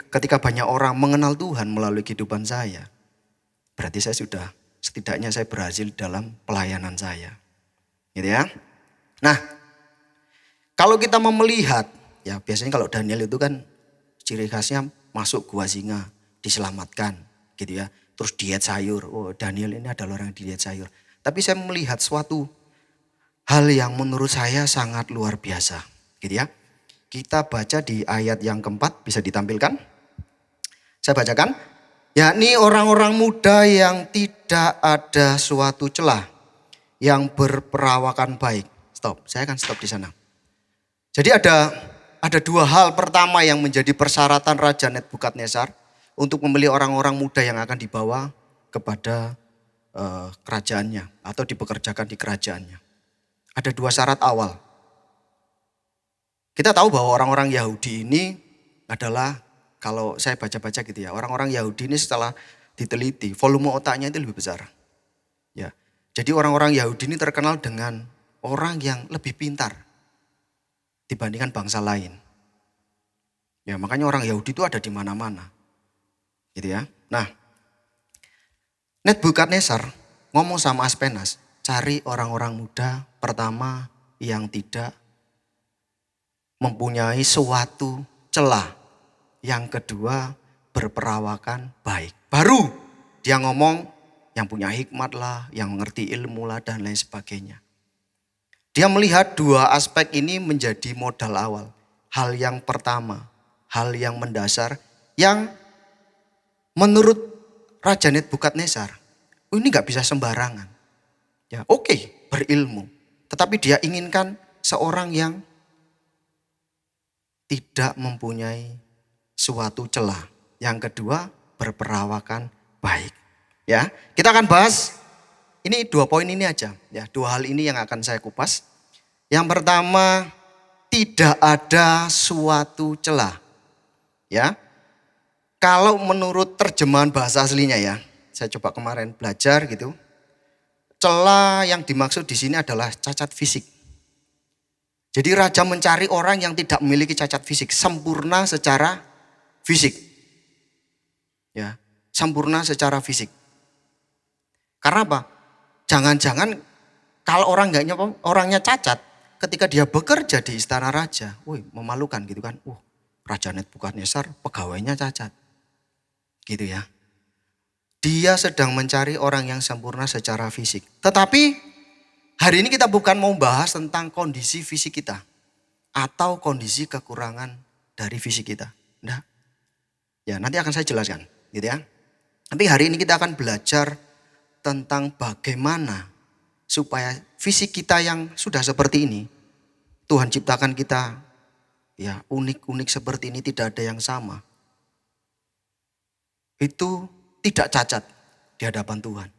Ketika banyak orang mengenal Tuhan melalui kehidupan saya, berarti setidaknya saya berhasil dalam pelayanan saya. Gitu ya. Nah, kalau kita mau melihat, ya biasanya kalau Daniel itu kan ciri khasnya masuk gua singa, diselamatkan gitu ya. Terus diet sayur, Daniel ini adalah orang yang diet sayur. Tapi saya melihat suatu hal yang menurut saya sangat luar biasa gitu ya. Kita baca di ayat yang keempat, bisa ditampilkan. Saya bacakan. Yakni orang-orang muda yang tidak ada suatu celah, yang berperawakan baik. Stop, saya akan stop di sana. Jadi ada 2 hal. Pertama yang menjadi persyaratan Raja Nebukadnezar untuk memilih orang-orang muda yang akan dibawa kepada kerajaannya atau dipekerjakan di kerajaannya. Ada 2 syarat awal. Kita tahu bahwa orang-orang Yahudi ini adalah, kalau saya baca-baca gitu ya, orang-orang Yahudi ini setelah diteliti, volume otaknya itu lebih besar. Ya. Jadi orang-orang Yahudi ini terkenal dengan orang yang lebih pintar dibandingkan bangsa lain. Ya, makanya orang Yahudi itu ada di mana-mana. Gitu ya. Nah, Nebukadnezar ngomong sama Aspenas, cari orang-orang muda pertama yang tidak mempunyai suatu celah. Yang kedua, berperawakan baik. Baru dia ngomong yang punya hikmat lah, yang mengerti ilmu lah, dan lain sebagainya. Dia melihat 2 aspek ini menjadi modal awal. Hal yang pertama, hal yang mendasar, yang menurut Raja Nebukadnezar, ini gak bisa sembarangan. Ya, oke, berilmu. Tetapi dia inginkan seorang yang tidak mempunyai suatu celah. Yang kedua, berperawakan baik. Ya, kita akan bahas ini 2 poin ini aja. Ya, 2 hal ini yang akan saya kupas. Yang pertama, tidak ada suatu celah. Ya. Kalau menurut terjemahan bahasa aslinya ya, saya coba kemarin belajar gitu. Celah yang dimaksud di sini adalah cacat fisik. Jadi raja mencari orang yang tidak memiliki cacat fisik, sempurna secara fisik. Ya, sempurna secara fisik. Karena apa? Jangan-jangan kalau orangnya cacat, ketika dia bekerja di istana raja, memalukan gitu kan. Raja Nebukadnezar pegawainya cacat. Gitu ya. Dia sedang mencari orang yang sempurna secara fisik. Tetapi hari ini kita bukan mau bahas tentang kondisi fisik kita. Atau kondisi kekurangan dari fisik kita. Nah, ya nanti akan saya jelaskan. Gitu ya. Nanti hari ini kita akan belajar tentang bagaimana supaya fisik kita yang sudah seperti ini. Tuhan ciptakan kita ya unik-unik seperti ini, tidak ada yang sama. Itu tidak cacat di hadapan Tuhan.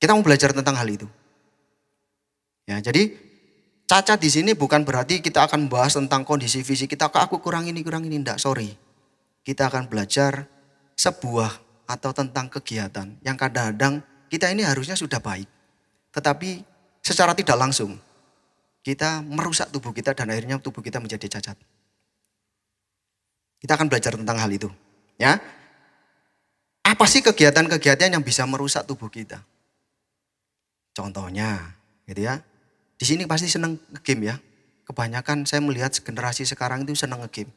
Kita mau belajar tentang hal itu. Ya, jadi cacat di sini bukan berarti kita akan membahas tentang kondisi fisik kita. Aku kurang ini, enggak, sorry. Kita akan belajar sebuah atau tentang kegiatan yang kadang-kadang kita ini harusnya sudah baik. Tetapi secara tidak langsung kita merusak tubuh kita dan akhirnya tubuh kita menjadi cacat. Kita akan belajar tentang hal itu. Ya. Apa sih kegiatan-kegiatan yang bisa merusak tubuh kita? Contohnya, gitu ya. Di sini pasti senang nge-game ya. Kebanyakan saya melihat generasi sekarang itu senang nge-game.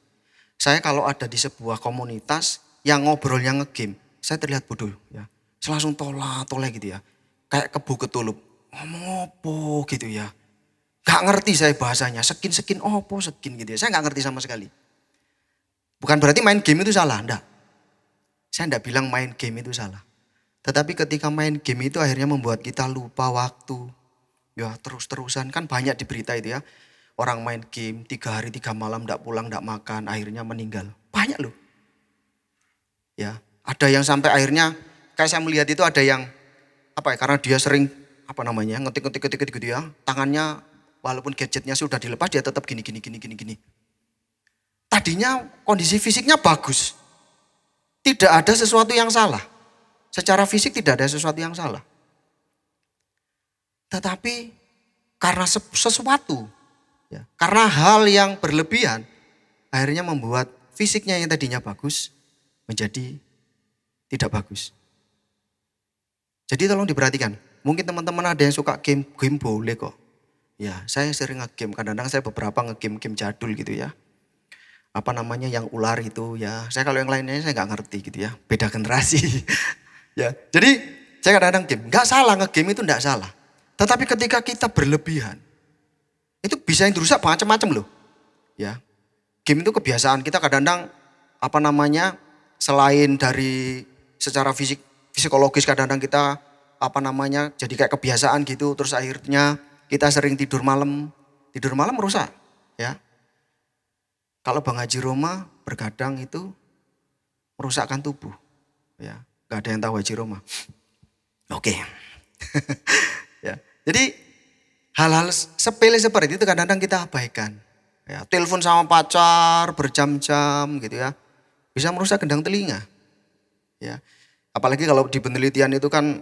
Saya kalau ada di sebuah komunitas yang ngobrolnya nge-game, saya terlihat bodoh ya. Saya langsung tolak gitu ya. Kayak kebu ketulup. Ngomong opo gitu ya. Gak ngerti saya bahasanya. Skin opo skin gitu ya. Saya gak ngerti sama sekali. Bukan berarti main game itu salah, enggak. Saya enggak bilang main game itu salah. Tetapi ketika main game itu akhirnya membuat kita lupa waktu. Ya terus-terusan kan banyak di berita itu ya. Orang main game 3 hari 3 malam enggak pulang, enggak makan, akhirnya meninggal. Banyak loh. Ya, ada yang sampai akhirnya kayak saya melihat itu ada yang karena dia sering ngetik gitu ya. Tangannya walaupun gadgetnya sudah dilepas dia tetap gini. Tadinya kondisi fisiknya bagus. Tidak ada sesuatu yang salah. Secara fisik tidak ada sesuatu yang salah. Tetapi karena sesuatu, ya, karena hal yang berlebihan, akhirnya membuat fisiknya yang tadinya bagus menjadi tidak bagus. Jadi tolong diperhatikan. Mungkin teman-teman ada yang suka game boleh kok. Ya, saya sering nge-game. Kadang-kadang saya beberapa nge-game jadul gitu ya. Yang ular itu ya. Saya kalau yang lainnya saya gak ngerti gitu ya. Beda generasi. Ya, jadi saya kadang-kadang game. Gak salah, nge-game itu gak salah. Tetapi ketika kita berlebihan, itu bisa yang dirusak macam-macam loh. Ya, game itu kebiasaan kita kadang-kadang selain dari secara psikologis kadang-kadang kita jadi kayak kebiasaan gitu. Terus akhirnya kita sering tidur malam rusak ya. Kalau Bang Haji Roma bergadang itu merusakkan tubuh. Ya, gak ada yang tahu Haji Roma. Oke. Ya. Jadi hal-hal sepele seperti itu kadang-kadang kita abaikan. Ya, telepon sama pacar berjam-jam gitu ya. Bisa merusak gendang telinga. Ya. Apalagi kalau di penelitian itu kan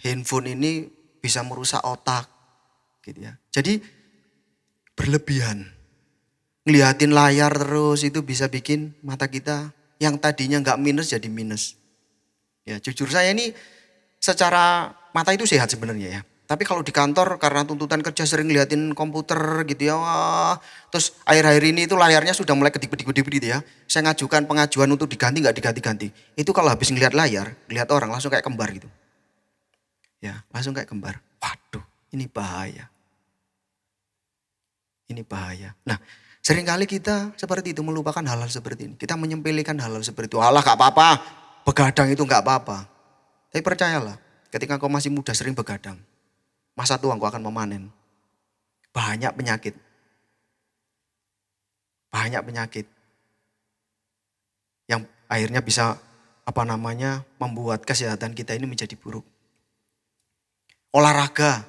handphone ini bisa merusak otak gitu ya. Jadi berlebihan. Ngeliatin layar terus itu bisa bikin mata kita yang tadinya nggak minus jadi minus. Ya, jujur saya ini secara mata itu sehat sebenarnya ya. Tapi kalau di kantor karena tuntutan kerja sering ngeliatin komputer gitu ya. Wah, terus akhir-akhir ini itu layarnya sudah mulai kedip-kedip gitu ya. Saya ngajukan pengajuan untuk diganti nggak diganti-ganti. Itu kalau habis ngeliat layar, ngeliat orang langsung kayak kembar gitu. Ya, langsung kayak kembar. Waduh, ini bahaya. Ini bahaya. Nah, seringkali kita seperti itu melupakan hal-hal seperti ini. Kita menyempelekan hal-hal seperti itu. Alah gak apa-apa, begadang itu gak apa-apa. Tapi percayalah, ketika kau masih muda sering begadang, masa tua kau akan memanen. Banyak penyakit. Banyak penyakit. Yang akhirnya bisa membuat kesehatan kita ini menjadi buruk. Olahraga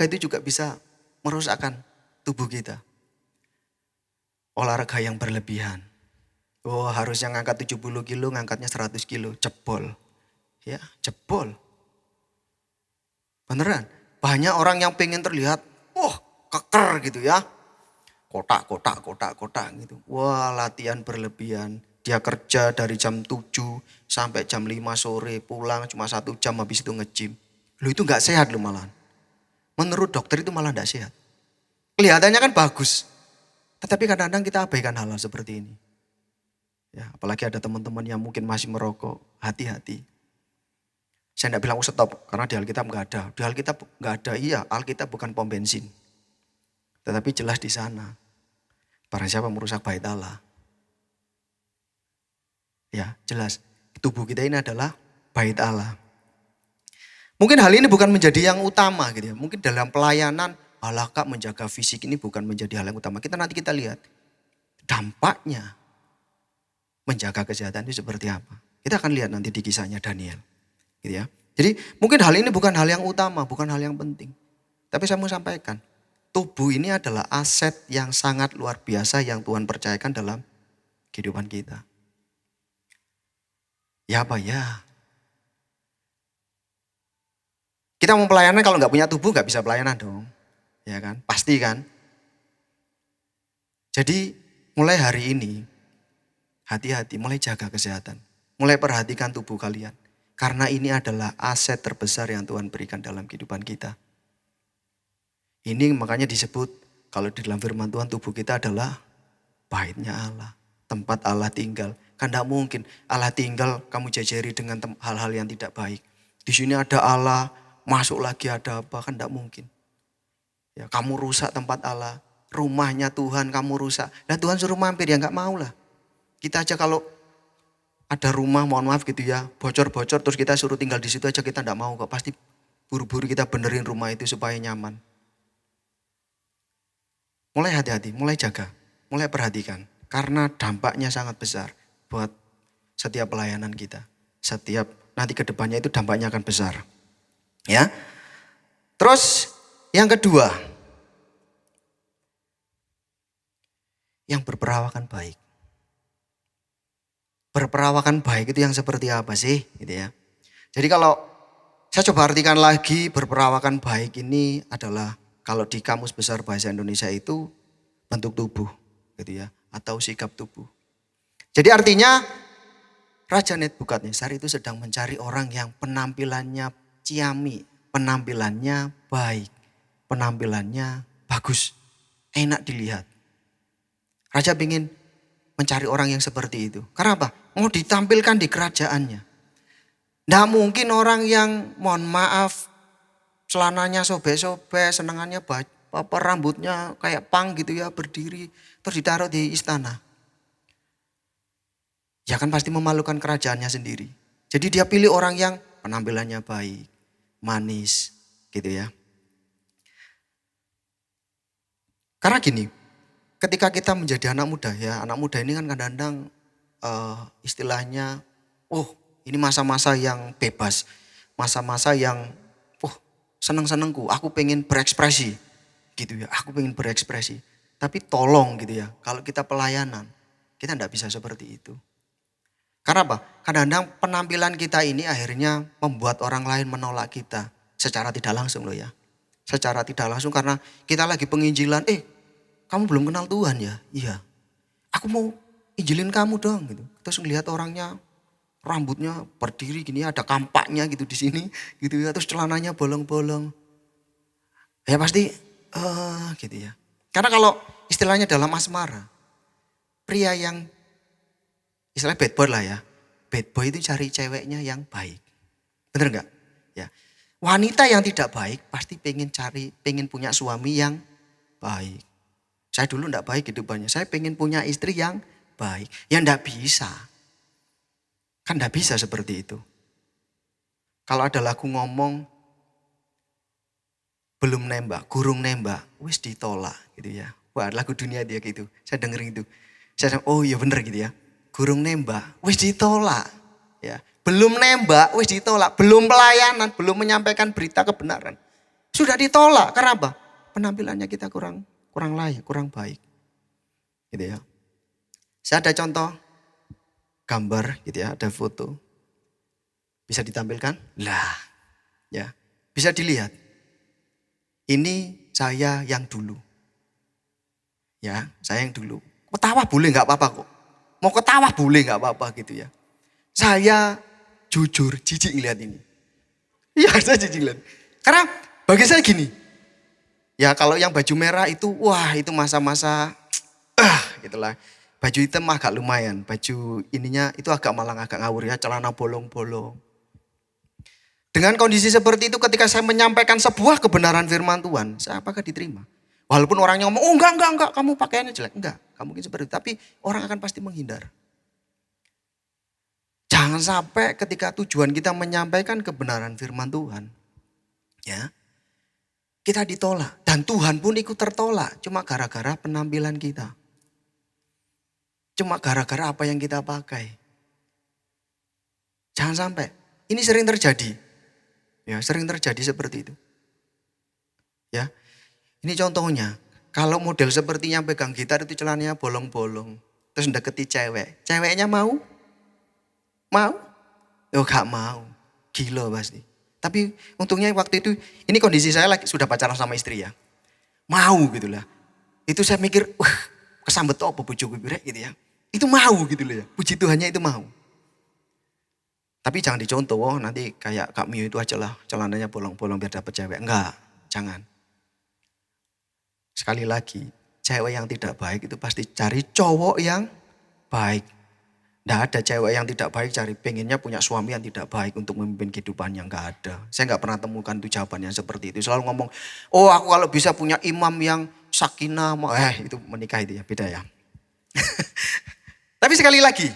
itu juga bisa merusakkan tubuh kita. Olahraga yang berlebihan. Oh, harusnya ngangkat 70 kilo, ngangkatnya 100 kilo, jebol. Ya, jebol. Beneran. Banyak orang yang pengen terlihat, keker gitu ya. Kotak gitu. Wah, latihan berlebihan. Dia kerja dari jam 7 sampai jam 5 sore, pulang cuma 1 jam habis itu nge-gym. Loh itu gak sehat loh malahan. Menurut dokter itu malah gak sehat. Kelihatannya kan bagus. Tetapi kadang-kadang kita abaikan hal-hal seperti ini. Ya, apalagi ada teman-teman yang mungkin masih merokok, hati-hati. Saya tidak bilang stop, karena di Alkitab nggak ada. Di Alkitab nggak ada, iya Alkitab bukan pom bensin. Tetapi jelas di sana, barang siapa merusak bait Allah. Ya jelas, tubuh kita ini adalah bait Allah. Mungkin hal ini bukan menjadi yang utama gitu ya. Mungkin dalam pelayanan, Allah Kak menjaga fisik ini bukan menjadi hal yang utama. Nanti kita lihat dampaknya menjaga kesehatan itu seperti apa. Kita akan lihat nanti di kisahnya Daniel. Gitu ya. Jadi mungkin hal ini bukan hal yang utama, bukan hal yang penting. Tapi saya mau sampaikan, tubuh ini adalah aset yang sangat luar biasa yang Tuhan percayakan dalam kehidupan kita. Ya apa ya? Kita mau pelayanan kalau nggak punya tubuh nggak bisa pelayanan dong. Ya kan? Pasti kan? Jadi mulai hari ini, hati-hati, mulai jaga kesehatan. Mulai perhatikan tubuh kalian. Karena ini adalah aset terbesar yang Tuhan berikan dalam kehidupan kita. Ini makanya disebut, kalau di dalam firman Tuhan tubuh kita adalah baitnya Allah. Tempat Allah tinggal. Kan tidak mungkin Allah tinggal kamu jajari dengan hal-hal yang tidak baik. Di sini ada Allah, masuk lagi ada apa, kan tidak mungkin. Ya, kamu rusak tempat Allah, rumahnya Tuhan kamu rusak. Nah Tuhan suruh mampir, ya nggak mau lah. Kita aja kalau ada rumah, mohon maaf gitu ya, bocor-bocor terus kita suruh tinggal di situ aja kita enggak mau kok. Pasti buru-buru kita benerin rumah itu supaya nyaman. Mulai hati-hati, mulai jaga, mulai perhatikan. Karena dampaknya sangat besar buat setiap pelayanan kita. Setiap nanti ke depannya itu dampaknya akan besar. Ya. Terus yang kedua, yang berperawakan baik. Berperawakan baik itu yang seperti apa sih? Gitu ya. Jadi kalau saya coba artikan lagi, berperawakan baik ini adalah kalau di Kamus Besar Bahasa Indonesia itu bentuk tubuh gitu ya, atau sikap tubuh. Jadi artinya Raja Nebukadnezar itu sedang mencari orang yang penampilannya ciami, penampilannya baik, penampilannya bagus, enak dilihat. Raja ingin mencari orang yang seperti itu. Karena apa? Mau ditampilkan di kerajaannya. Nggak mungkin orang yang mohon maaf celananya sobek-sobek, senangannya rambutnya kayak pang gitu ya, berdiri terus ditaruh di istana. Ya kan pasti memalukan kerajaannya sendiri. Jadi dia pilih orang yang penampilannya baik, manis gitu ya. Karena gini, ketika kita menjadi anak muda ya, anak muda ini kan kadang-kadang istilahnya, ini masa-masa yang bebas. masa-masa yang seneng-senengku, aku pengen berekspresi gitu ya, aku pengen berekspresi. Tapi tolong gitu ya, kalau kita pelayanan, kita enggak bisa seperti itu. Karena apa? Kadang-kadang penampilan kita ini akhirnya membuat orang lain menolak kita. Secara tidak langsung loh ya. Secara tidak langsung karena kita lagi penginjilan, kamu belum kenal Tuhan ya? Iya. Aku mau injilin kamu dong gitu. Terus ngelihat orangnya rambutnya berdiri gini, ada kampaknya gitu di sini gitu ya. Terus celananya bolong-bolong. Ya pasti gitu ya. Karena kalau istilahnya dalam asmara, pria yang istilahnya bad boy lah ya. Bad boy itu cari ceweknya yang baik. Bener enggak? Ya. Wanita yang tidak baik pasti pengen punya suami yang baik. Saya dulu enggak baik hidupannya. Saya pengen punya istri yang baik. Ya enggak bisa. Kan enggak bisa seperti itu. Kalau ada lagu ngomong, belum nembak, gurung nembak, wis ditolak gitu ya. Wah lagu dunia dia gitu, saya dengerin itu. Saya oh iya bener gitu ya. Gurung nembak, wis ditolak. Ya. Belum nembak, wis ditolak. Belum pelayanan, belum menyampaikan berita kebenaran. Sudah ditolak, karena apa? Penampilannya kita kurang layak, kurang baik. Gitu ya. Saya ada contoh gambar gitu ya, ada foto. Bisa ditampilkan? Lah, ya. Bisa dilihat. Ini saya yang dulu. Ya, saya yang dulu. Ketawa boleh gak apa-apa kok. Mau ketawa boleh gak apa-apa gitu ya. Saya jujur jijik ngeliat ini. Iya saya jijik ngeliat. Karena bagi saya gini. Ya kalau yang baju merah itu wah itu masa-masa gitulah. Baju hitam agak lumayan. Baju ininya itu agak malang agak ngawur ya. Celana bolong-bolong. Dengan kondisi seperti itu ketika saya menyampaikan sebuah kebenaran firman Tuhan. Saya apakah diterima? Walaupun orangnya ngomong, oh enggak, kamu pakaiannya jelek. Enggak, kamu mungkin seperti itu. Tapi orang akan pasti menghindar. Jangan sampai ketika tujuan kita menyampaikan kebenaran firman Tuhan. Ya, kita ditolak. Dan Tuhan pun ikut tertolak. Cuma gara-gara penampilan kita. Cuma gara-gara apa yang kita pakai. Jangan sampai. Ini sering terjadi. Ya, sering terjadi seperti itu. Ya. Ini contohnya, kalau model sepertinya pegang gitar itu celananya bolong-bolong. Terus mendekati cewek. Ceweknya mau? Mau? Oh gak mau. Gila pasti. Tapi untungnya waktu itu, ini kondisi saya lagi sudah pacaran sama istri ya. Mau gitu lah. Itu saya mikir, wah kesambet apa bojoku gitu ya. Itu mau gitu loh ya. Puji Tuhannya itu mau. Tapi jangan dicontoh, nanti kayak Kak Mio itu aja lah. Celananya bolong-bolong biar dapet cewek. Enggak, jangan. Sekali lagi, cewek yang tidak baik itu pasti cari cowok yang baik. Nggak ada cewek yang tidak baik cari pengennya punya suami yang tidak baik untuk memimpin kehidupannya. Nggak ada. Saya nggak pernah temukan tuh jawaban yang seperti itu. Selalu ngomong, oh aku kalau bisa punya imam yang sakinah. Itu menikah itu ya, beda ya. Tapi sekali lagi,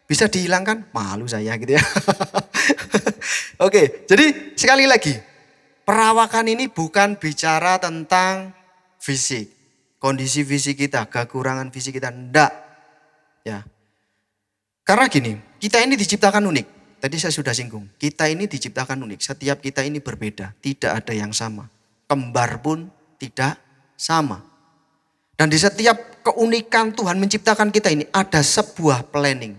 bisa dihilangkan? Malu saya gitu ya. Oke, jadi sekali lagi. Perawakan ini bukan bicara tentang fisik. Kondisi fisik kita, kekurangan fisik kita. Enggak. Ya. Karena gini, kita ini diciptakan unik. Tadi saya sudah singgung. Kita ini diciptakan unik. Setiap kita ini berbeda. Tidak ada yang sama. Kembar pun tidak sama. Dan di setiap keunikan Tuhan menciptakan kita ini ada sebuah planning.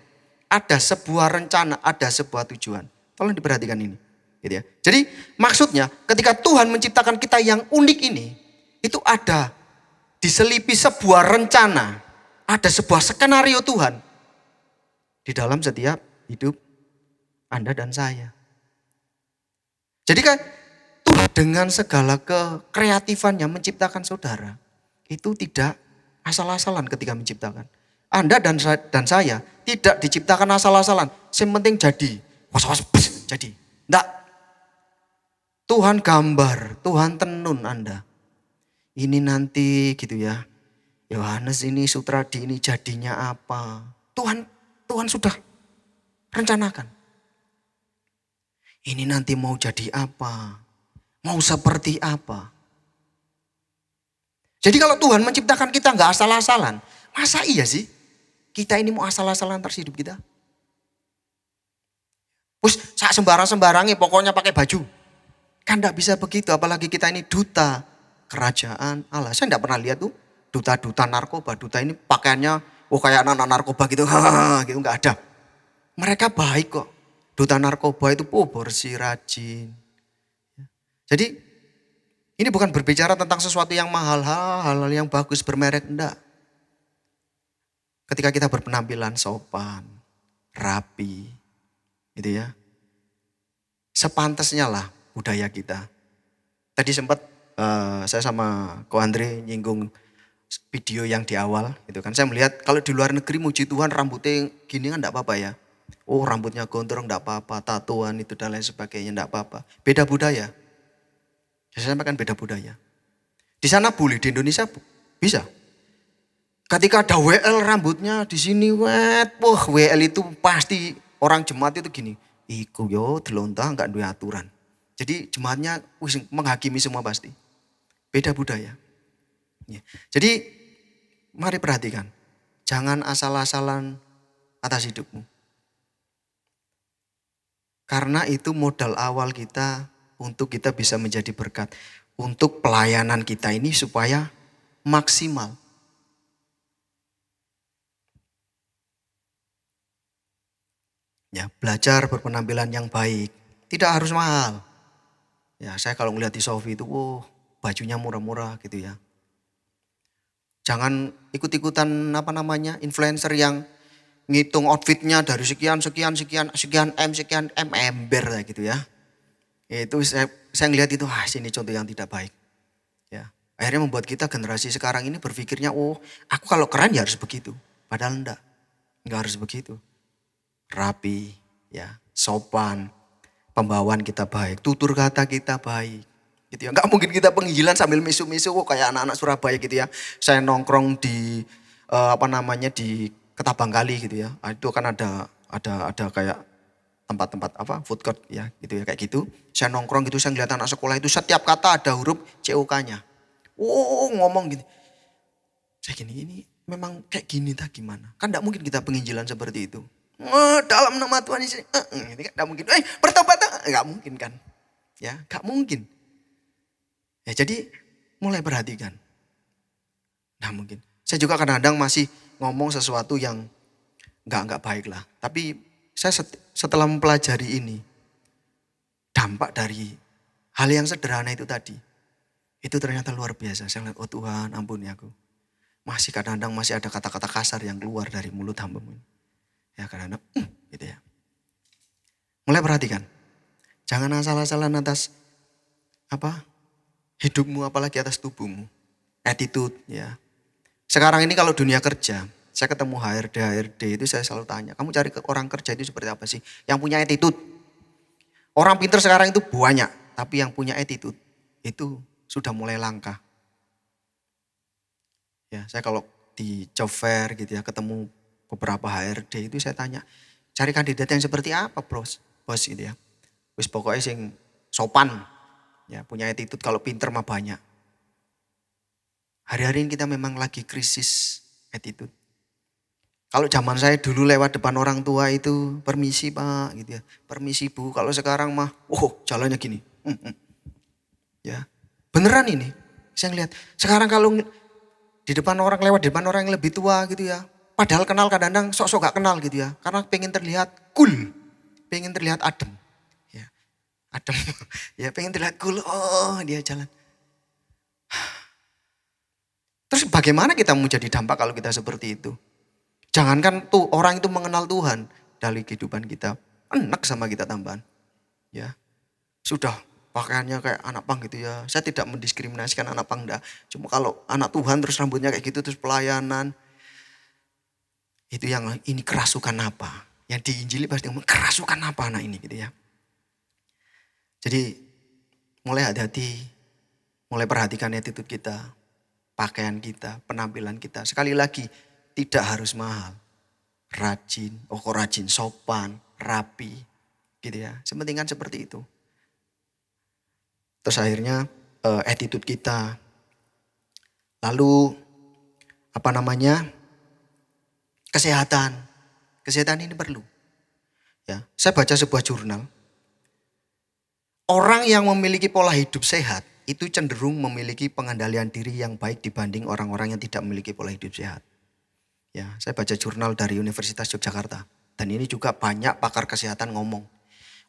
Ada sebuah rencana, ada sebuah tujuan. Tolong diperhatikan ini. Gitu ya. Jadi maksudnya ketika Tuhan menciptakan kita yang unik ini, itu ada diselipi sebuah rencana, ada sebuah skenario Tuhan di dalam setiap hidup Anda dan saya. Jadi kan Tuhan dengan segala kekreatifannya menciptakan saudara, itu tidak asal-asalan ketika menciptakan. Anda dan saya tidak diciptakan asal-asalan. Yang penting jadi. Was-was, jadi. Enggak. Tuhan gambar, Tuhan tenun Anda. Ini nanti gitu ya. Yohanes ini, Sutradi ini jadinya apa. Tuhan sudah rencanakan. Ini nanti mau jadi apa. Mau seperti apa. Jadi kalau Tuhan menciptakan kita enggak asal-asalan. Masa iya sih? Kita ini mau asal-asalan terus hidup kita? Terus sak sembarang-sembarangnya pokoknya pakai baju. Kan enggak bisa begitu, apalagi kita ini duta kerajaan Allah. Saya enggak pernah lihat tuh duta-duta narkoba, duta ini pakaiannya kayak anak-anak narkoba gitu, gitu enggak ada. Mereka baik kok. Duta narkoba itu bersih, rajin. Jadi ini bukan berbicara tentang sesuatu yang mahal, hal yang bagus, bermerek, enggak. Ketika kita berpenampilan sopan, rapi, gitu ya. Sepantasnya lah budaya kita. Tadi sempat saya sama Ko Andre nyinggung video yang di awal, gitu kan. Saya melihat kalau di luar negeri muji Tuhan rambutnya gini kan enggak apa-apa ya. Oh rambutnya gondrong enggak apa-apa, tatoan itu dan lain sebagainya enggak apa-apa. Beda budaya. Saya sampaikan beda budaya. Di sana boleh, di Indonesia bisa. Ketika ada WL rambutnya di sini wet, wah WL itu pasti orang jemaat itu gini, iku yo delonta enggak duwe aturan. Jadi jemaatnya menghakimi semua pasti. Beda budaya. Ya. Jadi mari perhatikan, jangan asal-asalan atas hidupmu. Karena itu modal awal kita untuk kita bisa menjadi berkat. Untuk pelayanan kita ini supaya maksimal. Ya, belajar berpenampilan yang baik. Tidak harus mahal. Ya, saya kalau ngeliat di Sofi itu, bajunya murah-murah gitu ya. Jangan ikut-ikutan influencer yang ngitung outfitnya dari sekian M, ember lah gitu ya. Itu saya ngeliat itu, ini contoh yang tidak baik. Ya, akhirnya membuat kita generasi sekarang ini berpikirnya, aku kalau keren ya harus begitu. Padahal enggak harus begitu. Rapi, ya, sopan, pembawaan kita baik, tutur kata kita baik. Gitu ya. Enggak mungkin kita penginjilan sambil misu-misu kayak anak-anak Surabaya gitu ya. Saya nongkrong di di Ketabang Kali gitu ya. Itu kan ada kayak tempat-tempat food court ya gitu ya kayak gitu. Saya nongkrong gitu, saya ngeliat anak sekolah itu setiap kata ada huruf COK-nya. Ngomong gitu. Saya gini, ini memang kayak gini tak gimana? Kan enggak mungkin kita penginjilan seperti itu. Dalam nama Tuhan Yesus, ini kan enggak mungkin. Bertobat enggak mungkin kan? Ya, enggak mungkin. Ya jadi mulai perhatikan. Nah mungkin. Saya juga kadang-kadang masih ngomong sesuatu yang enggak baik lah. Tapi saya setelah mempelajari ini, dampak dari hal yang sederhana itu tadi, itu ternyata luar biasa. Saya lihat, Tuhan ampuni aku. Masih kadang-kadang masih ada kata-kata kasar yang keluar dari mulut hamba-Mu. Ya kadang-kadang, gitu ya. Mulai perhatikan. Jangan asal-asalan atas hidupmu apalagi atas tubuhmu. Attitude ya. Sekarang ini kalau dunia kerja, saya ketemu HRD itu saya selalu tanya, kamu cari orang kerja itu seperti apa sih? Yang punya attitude. Orang pintar sekarang itu banyak, tapi yang punya attitude itu sudah mulai langka. Ya, saya kalau di job fair gitu ya ketemu beberapa HRD itu saya tanya, cari kandidat yang seperti apa bos gitu ya. Wis pokoknya sing sopan, ya punya attitude, kalau pinter mah banyak. Hari-hari ini kita memang lagi krisis attitude. Kalau zaman saya dulu lewat depan orang tua itu, permisi pak gitu ya, permisi bu. Kalau sekarang mah, jalannya gini. Ya, beneran ini. Saya ngeliat, sekarang kalau di depan orang, lewat depan orang yang lebih tua gitu ya, padahal kenal kadang-kadang sok-sok gak kenal gitu ya. Karena pengen terlihat cool. Pengen terlihat adem. Ya, adem. Ya pengen terlihat cool. Dia jalan. Terus bagaimana kita mau jadi dampak kalau kita seperti itu? Jangankan tuh orang itu mengenal Tuhan. Dari kehidupan kita. Enak sama kita tambahan. Ya, sudah pakaiannya kayak anak pang gitu ya. Saya tidak mendiskriminasikan anak pang enggak. Cuma kalau anak Tuhan terus rambutnya kayak gitu terus pelayanan. Itu yang ini kerasukan apa? Yang diinjili pasti ngomong kerasukan apa anak ini gitu ya. Jadi mulai hati-hati, mulai perhatikan attitude kita, pakaian kita, penampilan kita. Sekali lagi tidak harus mahal. Rajin, rajin, sopan, rapi gitu ya. Sepenting kan seperti itu. Terus akhirnya attitude kita. Lalu kesehatan. Kesehatan ini perlu. Ya, saya baca sebuah jurnal. Orang yang memiliki pola hidup sehat itu cenderung memiliki pengendalian diri yang baik dibanding orang-orang yang tidak memiliki pola hidup sehat. Ya, saya baca jurnal dari Universitas Yogyakarta dan ini juga banyak pakar kesehatan ngomong.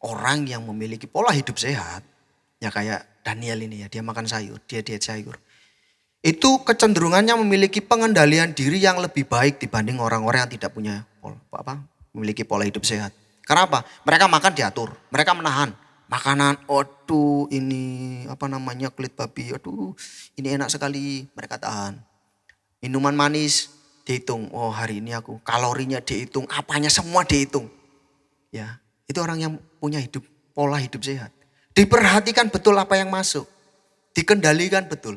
Orang yang memiliki pola hidup sehat, ya kayak Daniel ini ya, dia makan sayur, dia diet sayur. Itu kecenderungannya memiliki pengendalian diri yang lebih baik dibanding orang-orang yang tidak punya memiliki pola hidup sehat. Karena apa? Mereka makan diatur, mereka menahan. Makanan, aduh ini kulit babi, aduh ini enak sekali, mereka tahan. Minuman manis dihitung, oh hari ini aku kalorinya dihitung, apanya semua dihitung. Ya, itu orang yang punya pola hidup sehat. Diperhatikan betul apa yang masuk, dikendalikan betul.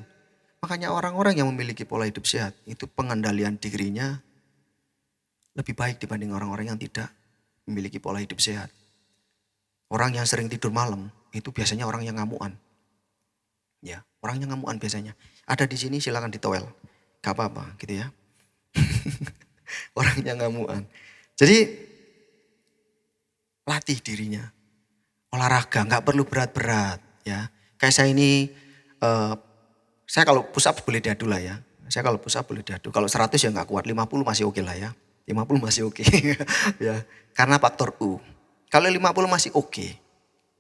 Makanya orang-orang yang memiliki pola hidup sehat, itu pengendalian dirinya lebih baik dibanding orang-orang yang tidak memiliki pola hidup sehat. Orang yang sering tidur malam itu biasanya orang yang ngamuan. Ya, orang yang ngamuan biasanya. Ada di sini silakan ditowel. Gak apa-apa gitu ya. Orang yang ngamuan. Jadi latih dirinya. Olahraga, gak perlu berat-berat ya. Kayak saya ini, saya kalau push up boleh diadu lah ya. Saya kalau push up boleh diadu. Kalau 100 ya gak kuat, 50 masih oke lah ya. 50 masih oke. Ya, karena faktor U. Kalau 50 masih oke.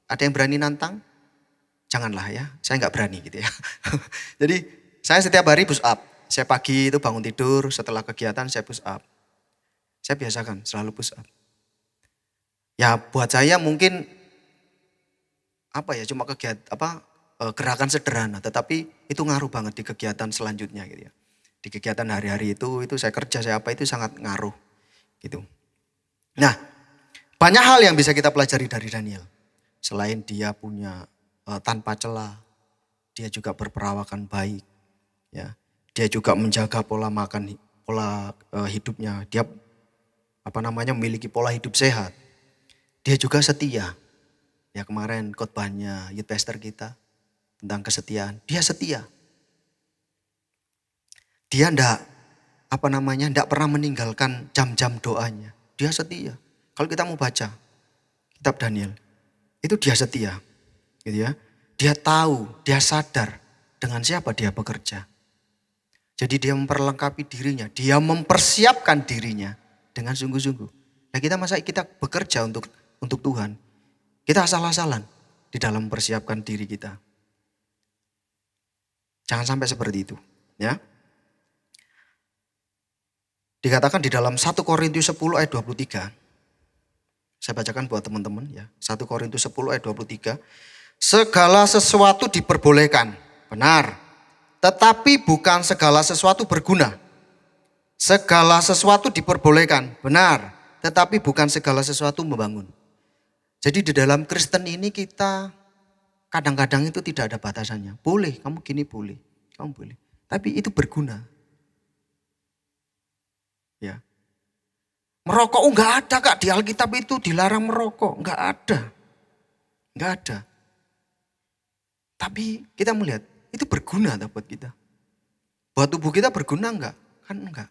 Ada yang berani nantang? Janganlah ya, saya nggak berani gitu ya. Jadi saya setiap hari push up. Saya pagi itu bangun tidur, setelah kegiatan saya push up. Saya biasakan selalu push up. Ya buat saya mungkin cuma gerakan sederhana, tetapi itu ngaruh banget di kegiatan selanjutnya gitu ya. Di kegiatan hari-hari itu saya kerja, itu sangat ngaruh gitu. Nah, banyak hal yang bisa kita pelajari dari Daniel. Selain dia punya tanpa celah, dia juga berperawakan baik. Ya, dia juga menjaga pola makan, hidupnya. Dia memiliki pola hidup sehat. Dia juga setia. Ya kemarin khotbahnya youth pastor kita tentang kesetiaan. Dia setia. Dia enggak pernah meninggalkan jam-jam doanya. Dia setia. Kalau kita mau baca kitab Daniel, itu dia setia, gitu ya. Dia tahu, dia sadar dengan siapa dia bekerja. Jadi dia memperlengkapi dirinya, dia mempersiapkan dirinya dengan sungguh-sungguh. Nah kita bekerja untuk Tuhan, kita asal-asalan di dalam mempersiapkan diri kita. Jangan sampai seperti itu, ya. Dikatakan di dalam 1 Korintus 10 ayat 23. Saya bacakan buat teman-teman ya. 1 Korintus 10 ayat 23. Segala sesuatu diperbolehkan. Benar. Tetapi bukan segala sesuatu berguna. Segala sesuatu diperbolehkan. Benar. Tetapi bukan segala sesuatu membangun. Jadi di dalam Kristen ini kita kadang-kadang itu tidak ada batasannya. Boleh, kamu gini boleh. Kamu boleh. Tapi itu berguna. Ya. Merokok enggak ada Kak, di Alkitab itu dilarang merokok, enggak ada. Enggak ada. Tapi kita melihat itu berguna buat kita. Buat tubuh kita berguna enggak? Kan enggak.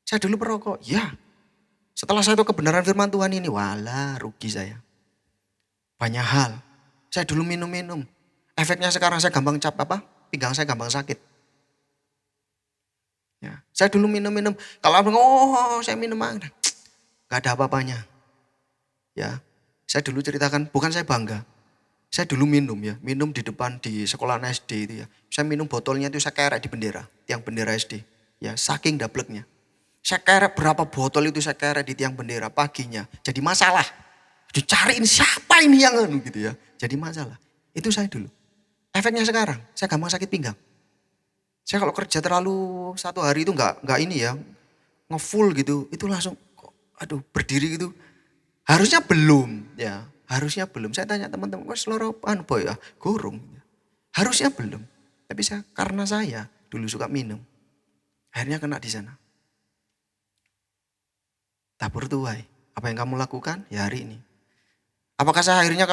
Saya dulu perokok, ya. Setelah saya tahu kebenaran firman Tuhan ini, walah rugi saya. Banyak hal. Saya dulu minum-minum. Efeknya sekarang saya gampang pinggang saya gampang sakit. Ya, saya dulu minum-minum. Kalau saya minum gak ada apa-apanya. Ya, saya dulu ceritakan, bukan saya bangga. Saya dulu minum di depan di sekolah SD itu ya. Saya minum botolnya itu saya kerek di bendera, tiang bendera SD. Ya, saking dableknya. Saya kerek berapa botol itu saya kerek di tiang bendera paginya. Jadi masalah. Dicariin siapa ini yang gitu ya. Jadi masalah. Itu saya dulu. Efeknya sekarang, saya gampang sakit pinggang. Saya kalau kerja terlalu 1 hari itu enggak ini ya, ngefull gitu, itu langsung berdiri gitu. Harusnya belum ya, harusnya belum. Saya tanya teman-teman, wes loropan boy ya, gorong. Harusnya belum. Tapi karena saya dulu suka minum, akhirnya kena di sana. Tabur tuai, apa yang kamu lakukan ya hari ini? Apakah saya akhirnya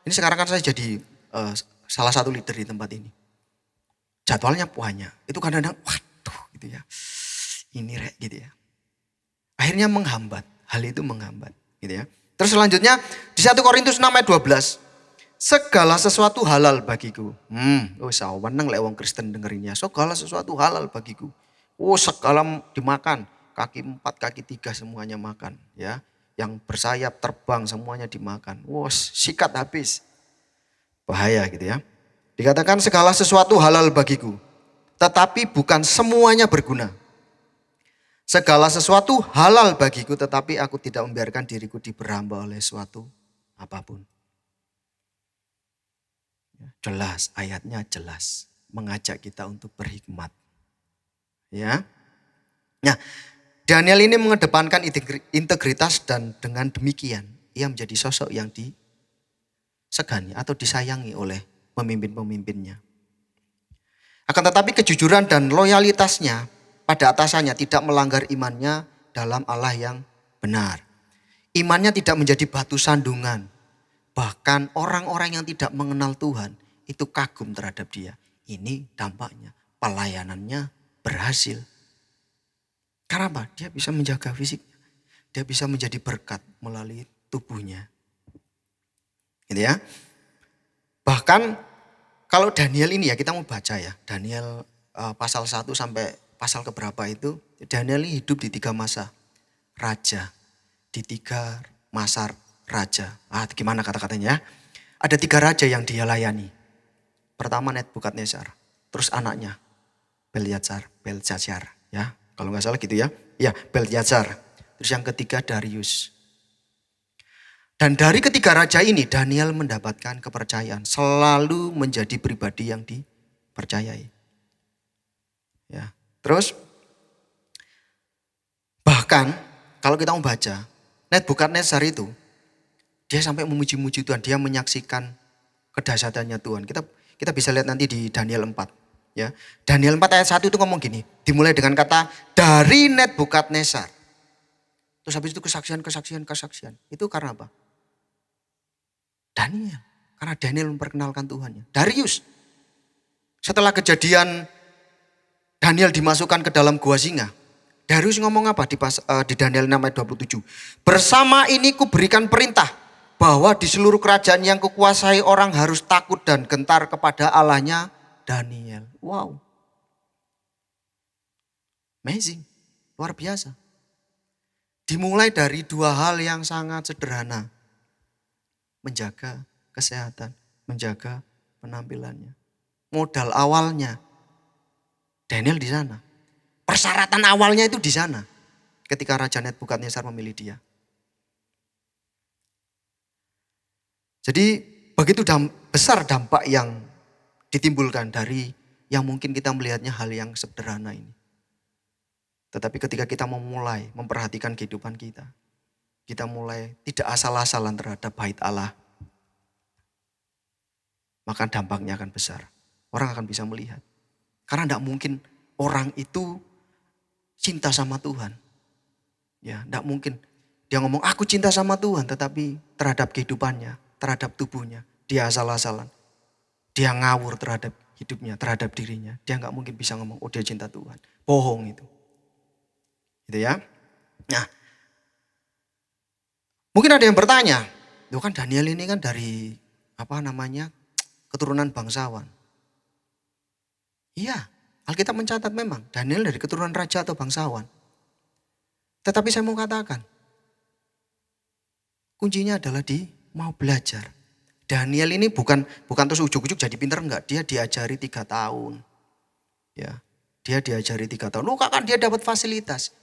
ini sekarang kan saya jadi salah satu leader di tempat ini. Jadwalnya banyak. Itu kadang-kadang waduh gitu ya. Ini gitu ya. Akhirnya menghambat. Hal itu menghambat gitu ya. Terus selanjutnya di 1 Korintus 6 ayat 12. segala sesuatu halal bagiku. Oh saweneng lek wong Kristen dengerinnya. Segala sesuatu halal bagiku. Oh segala dimakan. Kaki 4, kaki 3 semuanya makan. Ya, yang bersayap terbang semuanya dimakan. Wah sikat habis. Bahaya gitu ya. Dikatakan segala sesuatu halal bagiku. Tetapi bukan semuanya berguna. Segala sesuatu halal bagiku tetapi aku tidak membiarkan diriku diberhamba oleh suatu apapun. Jelas, ayatnya jelas. Mengajak kita untuk berhikmat. Ya. Nah, Daniel ini mengedepankan integritas dan dengan demikian ia menjadi sosok yang disegani atau disayangi oleh pemimpin-pemimpinnya. Akan tetapi kejujuran dan loyalitasnya pada atasannya tidak melanggar imannya dalam Allah yang benar. Imannya tidak menjadi batu sandungan. Bahkan orang-orang yang tidak mengenal Tuhan itu kagum terhadap dia. Ini dampaknya pelayanannya berhasil. Karena apa? Dia bisa menjaga fisiknya. Dia bisa menjadi berkat melalui tubuhnya. Gitu ya. Bahkan kalau Daniel ini ya kita mau baca ya. Daniel pasal 1 sampai pasal keberapa itu. Daniel ini hidup di 3 masa raja. Di 3 masa raja. Gimana kata-katanya? Ada 3 raja yang dia layani. Pertama Nebukadnezar. Terus anaknya Belshazzar. Ya, kalau nggak salah gitu ya. Ya, Belshazzar. Terus yang ketiga Darius. Dan dari ketiga raja ini Daniel mendapatkan kepercayaan. Selalu menjadi pribadi yang dipercayai. Ya, terus bahkan kalau kita mau baca Nebukadnezar itu dia sampai memuji-muji Tuhan. Dia menyaksikan kedahsyatannya Tuhan. Kita bisa lihat nanti di Daniel 4. Ya. Daniel 4 ayat 1 itu ngomong gini. Dimulai dengan kata dari Nebukadnezar. Terus habis itu kesaksian. Itu karena apa? Daniel. Karena Daniel memperkenalkan Tuhannya. Darius. Setelah kejadian Daniel dimasukkan ke dalam gua singa. Darius ngomong apa di Daniel 6 ayat 27. Bersama ini kuberikan perintah bahwa di seluruh kerajaan yang kukuasai orang harus takut dan gentar kepada Allahnya Daniel. Wow. Amazing. Luar biasa. Dimulai dari 2 hal yang sangat sederhana. Menjaga kesehatan, menjaga penampilannya. Modal awalnya Daniel di sana. Persyaratan awalnya itu di sana. Ketika Raja Nebukadnezar memilih dia. Jadi begitu besar dampak yang ditimbulkan dari yang mungkin kita melihatnya hal yang sederhana ini. Tetapi ketika kita memulai memperhatikan kehidupan kita. Kita mulai tidak asal-asalan terhadap bait Allah. Maka dampaknya akan besar. Orang akan bisa melihat. Karena tidak mungkin orang itu cinta sama Tuhan. Ya, tidak mungkin. Dia ngomong aku cinta sama Tuhan tetapi terhadap kehidupannya, terhadap tubuhnya, dia asal-asalan. Dia ngawur terhadap hidupnya, terhadap dirinya. Dia nggak mungkin bisa ngomong, oh dia cinta Tuhan. Bohong itu. Gitu ya. Nah, mungkin ada yang bertanya, loh kan Daniel ini kan dari keturunan bangsawan. Iya, Alkitab mencatat memang Daniel dari keturunan raja atau bangsawan. Tetapi saya mau katakan, kuncinya adalah mau belajar. Daniel ini bukan terus ujuk-ujuk jadi pinter enggak. Dia diajari 3 tahun. Ya, dia diajari 3 tahun. Loh kan dia dapat fasilitas.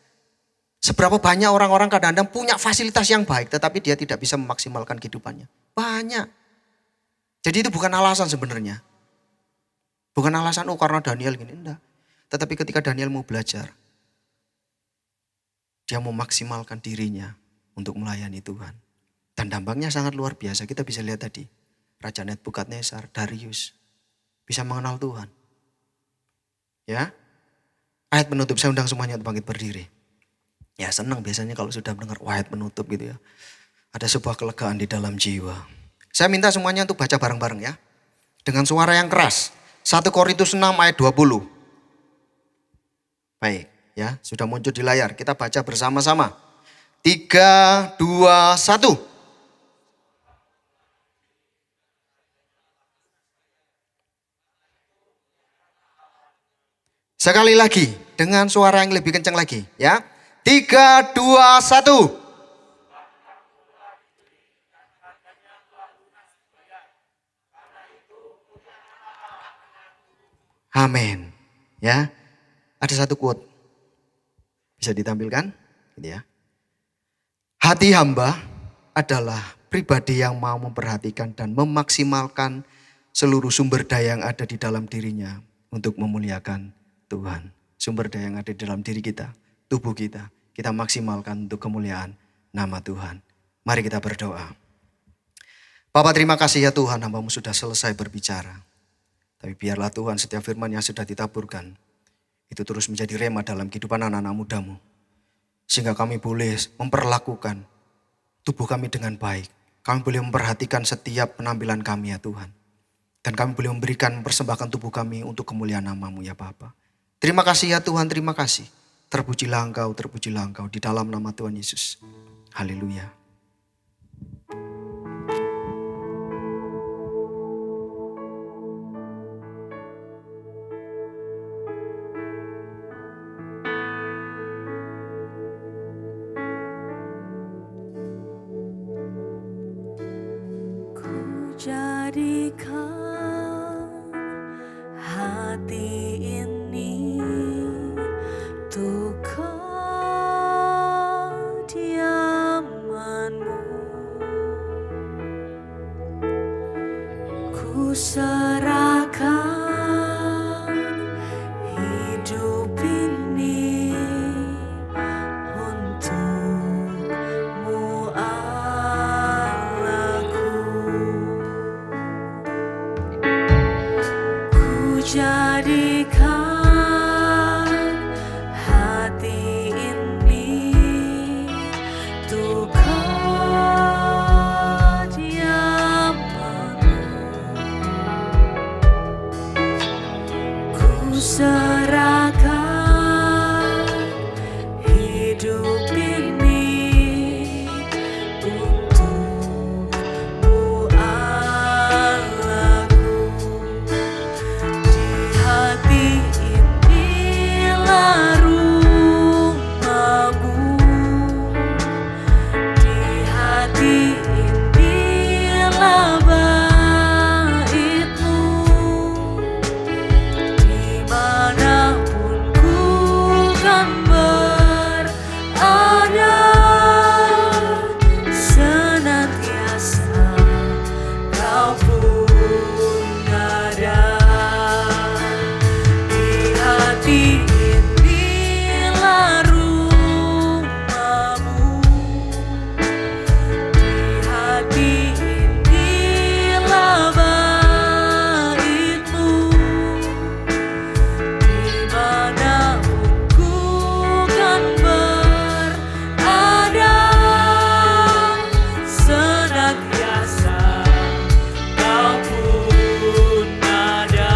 Seberapa banyak orang-orang kadang-kadang punya fasilitas yang baik. Tetapi dia tidak bisa memaksimalkan kehidupannya. Banyak. Jadi itu bukan alasan sebenarnya. Bukan alasan karena Daniel gini. Enggak. Tetapi ketika Daniel mau belajar. Dia memaksimalkan dirinya untuk melayani Tuhan. Dan dampaknya sangat luar biasa. Kita bisa lihat tadi. Raja Nebukadnezar, Darius. Bisa mengenal Tuhan. Ya. Ayat penutup, saya undang semuanya untuk bangkit berdiri. Ya senang biasanya kalau sudah mendengar ayat penutup gitu ya. Ada sebuah kelegaan di dalam jiwa. Saya minta semuanya untuk baca bareng-bareng ya. Dengan suara yang keras. 1 Korintus 6 ayat 20. Baik ya, sudah muncul di layar. Kita baca bersama-sama. 3, 2, 1. Sekali lagi dengan suara yang lebih kencang lagi ya. 3, 2, 1. Amin. Ya. Ada satu quote. Bisa ditampilkan? Gitu ya. Hati hamba adalah pribadi yang mau memperhatikan dan memaksimalkan seluruh sumber daya yang ada di dalam dirinya untuk memuliakan Tuhan. Sumber daya yang ada di dalam diri kita, tubuh kita, kita maksimalkan untuk kemuliaan nama Tuhan. Mari kita berdoa. Bapa, terima kasih ya Tuhan, hamba-Mu sudah selesai berbicara. Tapi biarlah Tuhan setiap firman yang sudah ditaburkan, itu terus menjadi rema dalam kehidupan anak-anak muda-Mu. Sehingga kami boleh memperlakukan tubuh kami dengan baik. Kami boleh memperhatikan setiap penampilan kami ya Tuhan. Dan kami boleh mempersembahkan tubuh kami untuk kemuliaan nama-Mu ya Bapa. Terima kasih ya Tuhan, terima kasih. Terpujilah Engkau di dalam nama Tuhan Yesus. Haleluya. Jadikan hati ini untuk kediaman-Mu. Ku serahkan hidup ini untuk-Mu, jadikan hati ini untuk kediaman-Mu. Ku serahkan hidup ini untuk-Mu, hati inilah rumah-Mu, di hati inilah bait-Mu, dimanapun ku kan berada, senantiasa Kau pun ada. Hati inilah rumah-Mu, di hati inilah bait-Mu, dimanapun ku kan berada, senantiasa Kau pun ada.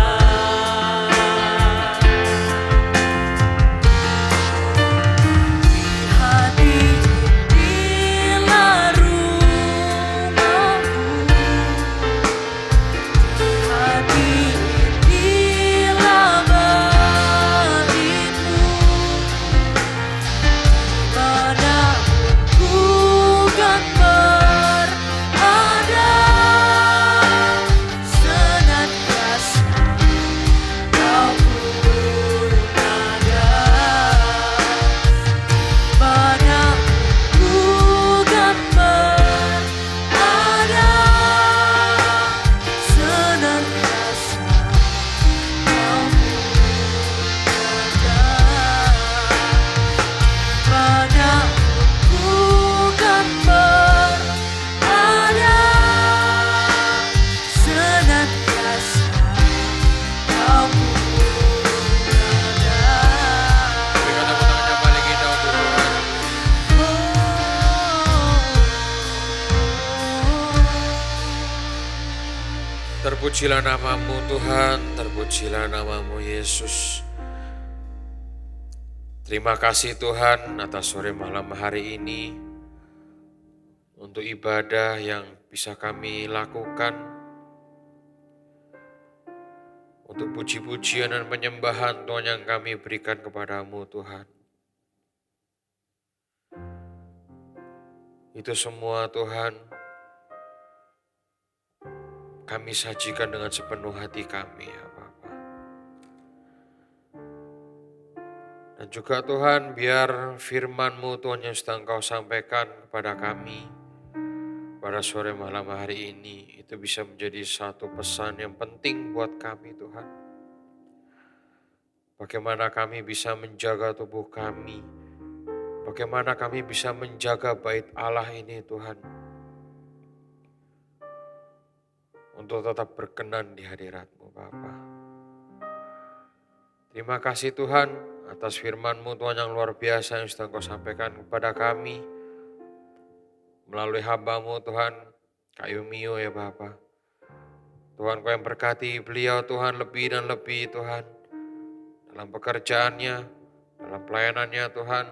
Terpujilah nama-Mu Tuhan, terpujilah nama-Mu Yesus. Terima kasih Tuhan atas sore malam hari ini untuk ibadah yang bisa kami lakukan, untuk puji-pujian dan penyembahan Tuhan yang kami berikan kepadamu Tuhan. Itu semua Tuhan, kami sajikan dengan sepenuh hati kami ya Bapa. Dan juga Tuhan, biar firman-Mu Tuhan yang sedang Kau sampaikan kepada kami pada sore malam hari ini, itu bisa menjadi satu pesan yang penting buat kami Tuhan. Bagaimana kami bisa menjaga tubuh kami, bagaimana kami bisa menjaga bait Allah ini Tuhan, untuk tetap berkenan di hadirat-Mu Bapa. Terima kasih Tuhan atas firman-Mu Tuhan yang luar biasa yang sedang Kau sampaikan kepada kami melalui hamba-Mu Tuhan, Kak Yumio ya Bapa. Tuhan Kau yang berkati beliau Tuhan lebih dan lebih Tuhan, dalam pekerjaannya, dalam pelayanannya Tuhan,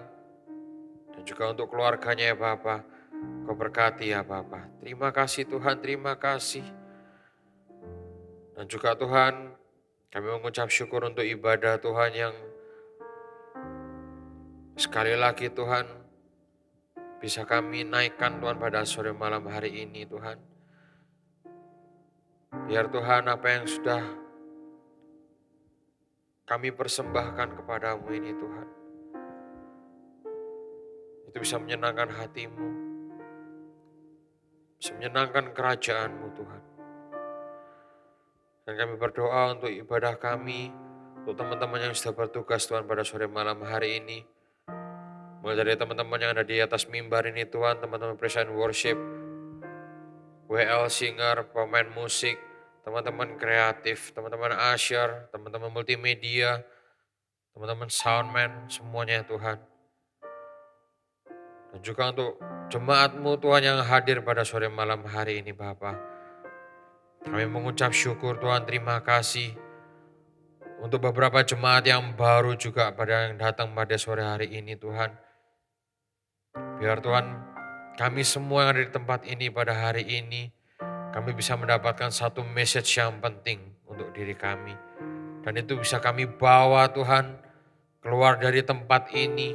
dan juga untuk keluarganya ya Bapa. Kau berkati ya Bapa. Terima kasih Tuhan, terima kasih. Dan juga Tuhan, kami mengucap syukur untuk ibadah Tuhan yang sekali lagi Tuhan, bisa kami naikkan Tuhan pada sore malam hari ini Tuhan. Biar Tuhan apa yang sudah kami persembahkan kepadamu ini Tuhan, itu bisa menyenangkan hati-Mu, bisa menyenangkan kerajaan-Mu Tuhan. Dan kami berdoa untuk ibadah kami, untuk teman-teman yang sudah bertugas Tuhan pada sore malam hari ini. Mulai dari teman-teman yang ada di atas mimbar ini Tuhan, teman-teman praise and worship, WL singer, pemain musik, teman-teman kreatif, teman-teman usher, teman-teman multimedia, teman-teman soundman, semuanya Tuhan. Dan juga untuk jemaat-Mu Tuhan yang hadir pada sore malam hari ini Bapa. Kami mengucap syukur Tuhan, terima kasih untuk beberapa jemaat yang baru juga pada yang datang pada sore hari ini Tuhan. Biar Tuhan, kami semua yang ada di tempat ini pada hari ini, kami bisa mendapatkan satu message yang penting untuk diri kami. Dan itu bisa kami bawa Tuhan keluar dari tempat ini,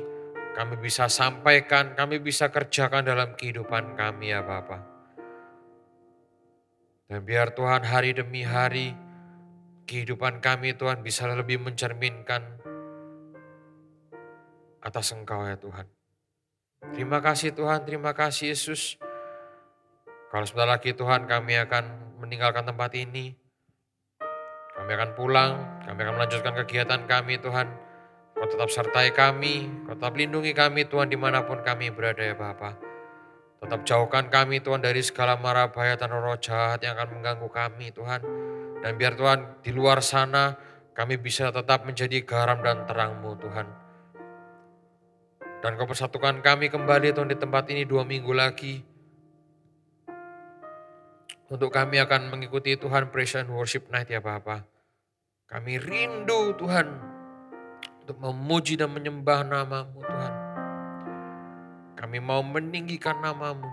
kami bisa sampaikan, kami bisa kerjakan dalam kehidupan kami ya Bapa. Dan biar Tuhan hari demi hari, kehidupan kami Tuhan bisa lebih mencerminkan atas Engkau ya Tuhan. Terima kasih Tuhan, terima kasih Yesus. Kalau sebentar lagi Tuhan kami akan meninggalkan tempat ini. Kami akan pulang, kami akan melanjutkan kegiatan kami Tuhan. Kau tetap sertai kami, Kau tetap lindungi kami Tuhan dimanapun kami berada ya Bapa. Tetap jauhkan kami Tuhan dari segala mara bahaya dan roh jahat yang akan mengganggu kami Tuhan. Dan biar Tuhan di luar sana kami bisa tetap menjadi garam dan terang-Mu Tuhan. Dan Kau persatukan kami kembali Tuhan di tempat ini 2 minggu lagi. Untuk kami akan mengikuti Tuhan praise and worship night ya Bapa. Kami rindu Tuhan untuk memuji dan menyembah nama-Mu Tuhan. Kami mau meninggikan nama-Mu.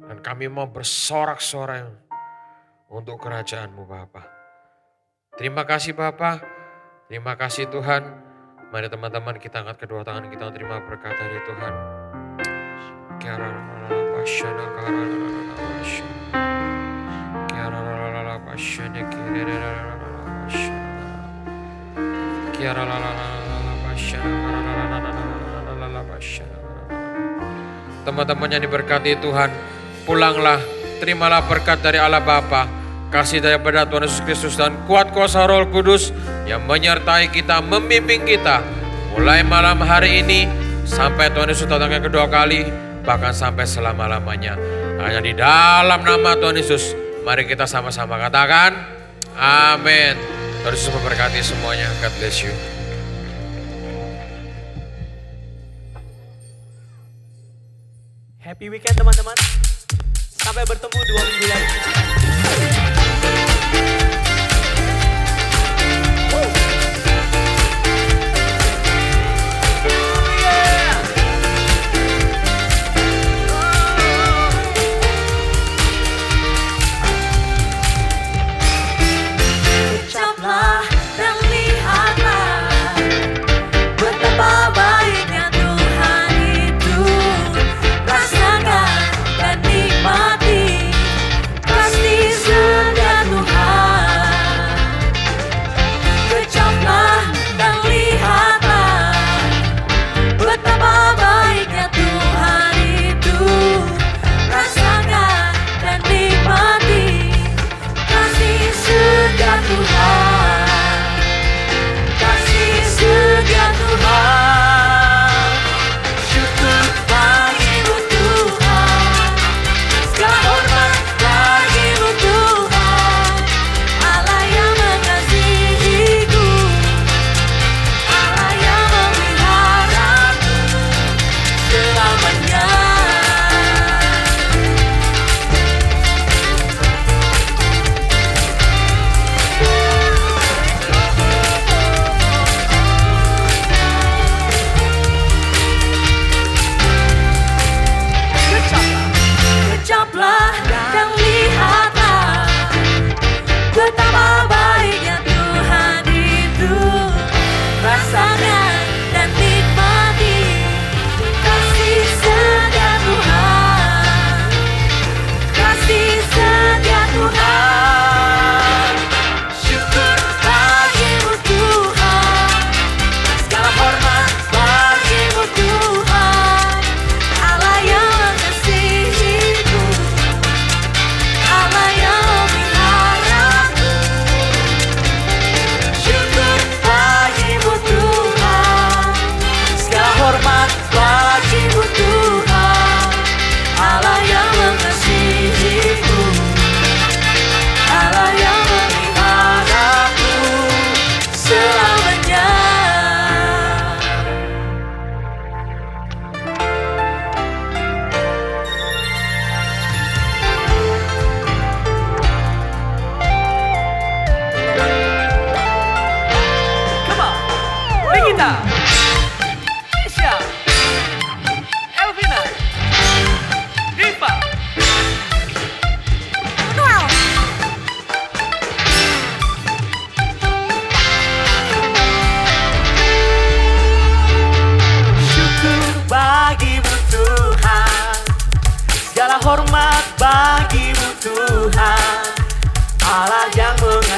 Dan kami mau bersorak-sorai untuk kerajaan-Mu Bapa. Terima kasih Bapa. Terima kasih Tuhan. Mari teman-teman kita angkat kedua tangan kita terima berkat dari Tuhan. Teman-teman yang diberkati Tuhan, pulanglah, terimalah berkat dari Allah Bapa, kasih daripada Tuhan Yesus Kristus dan kuat kuasa Roh Kudus yang menyertai kita, membimbing kita mulai malam hari ini sampai Tuhan Yesus datang yang kedua kali, bahkan sampai selama-lamanya. Hanya di dalam nama Tuhan Yesus, mari kita sama-sama katakan amin. Tuhan Yesus memberkati semuanya. God bless you. Happy weekend teman-teman. Sampai bertemu 2 minggu lagi.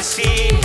kasih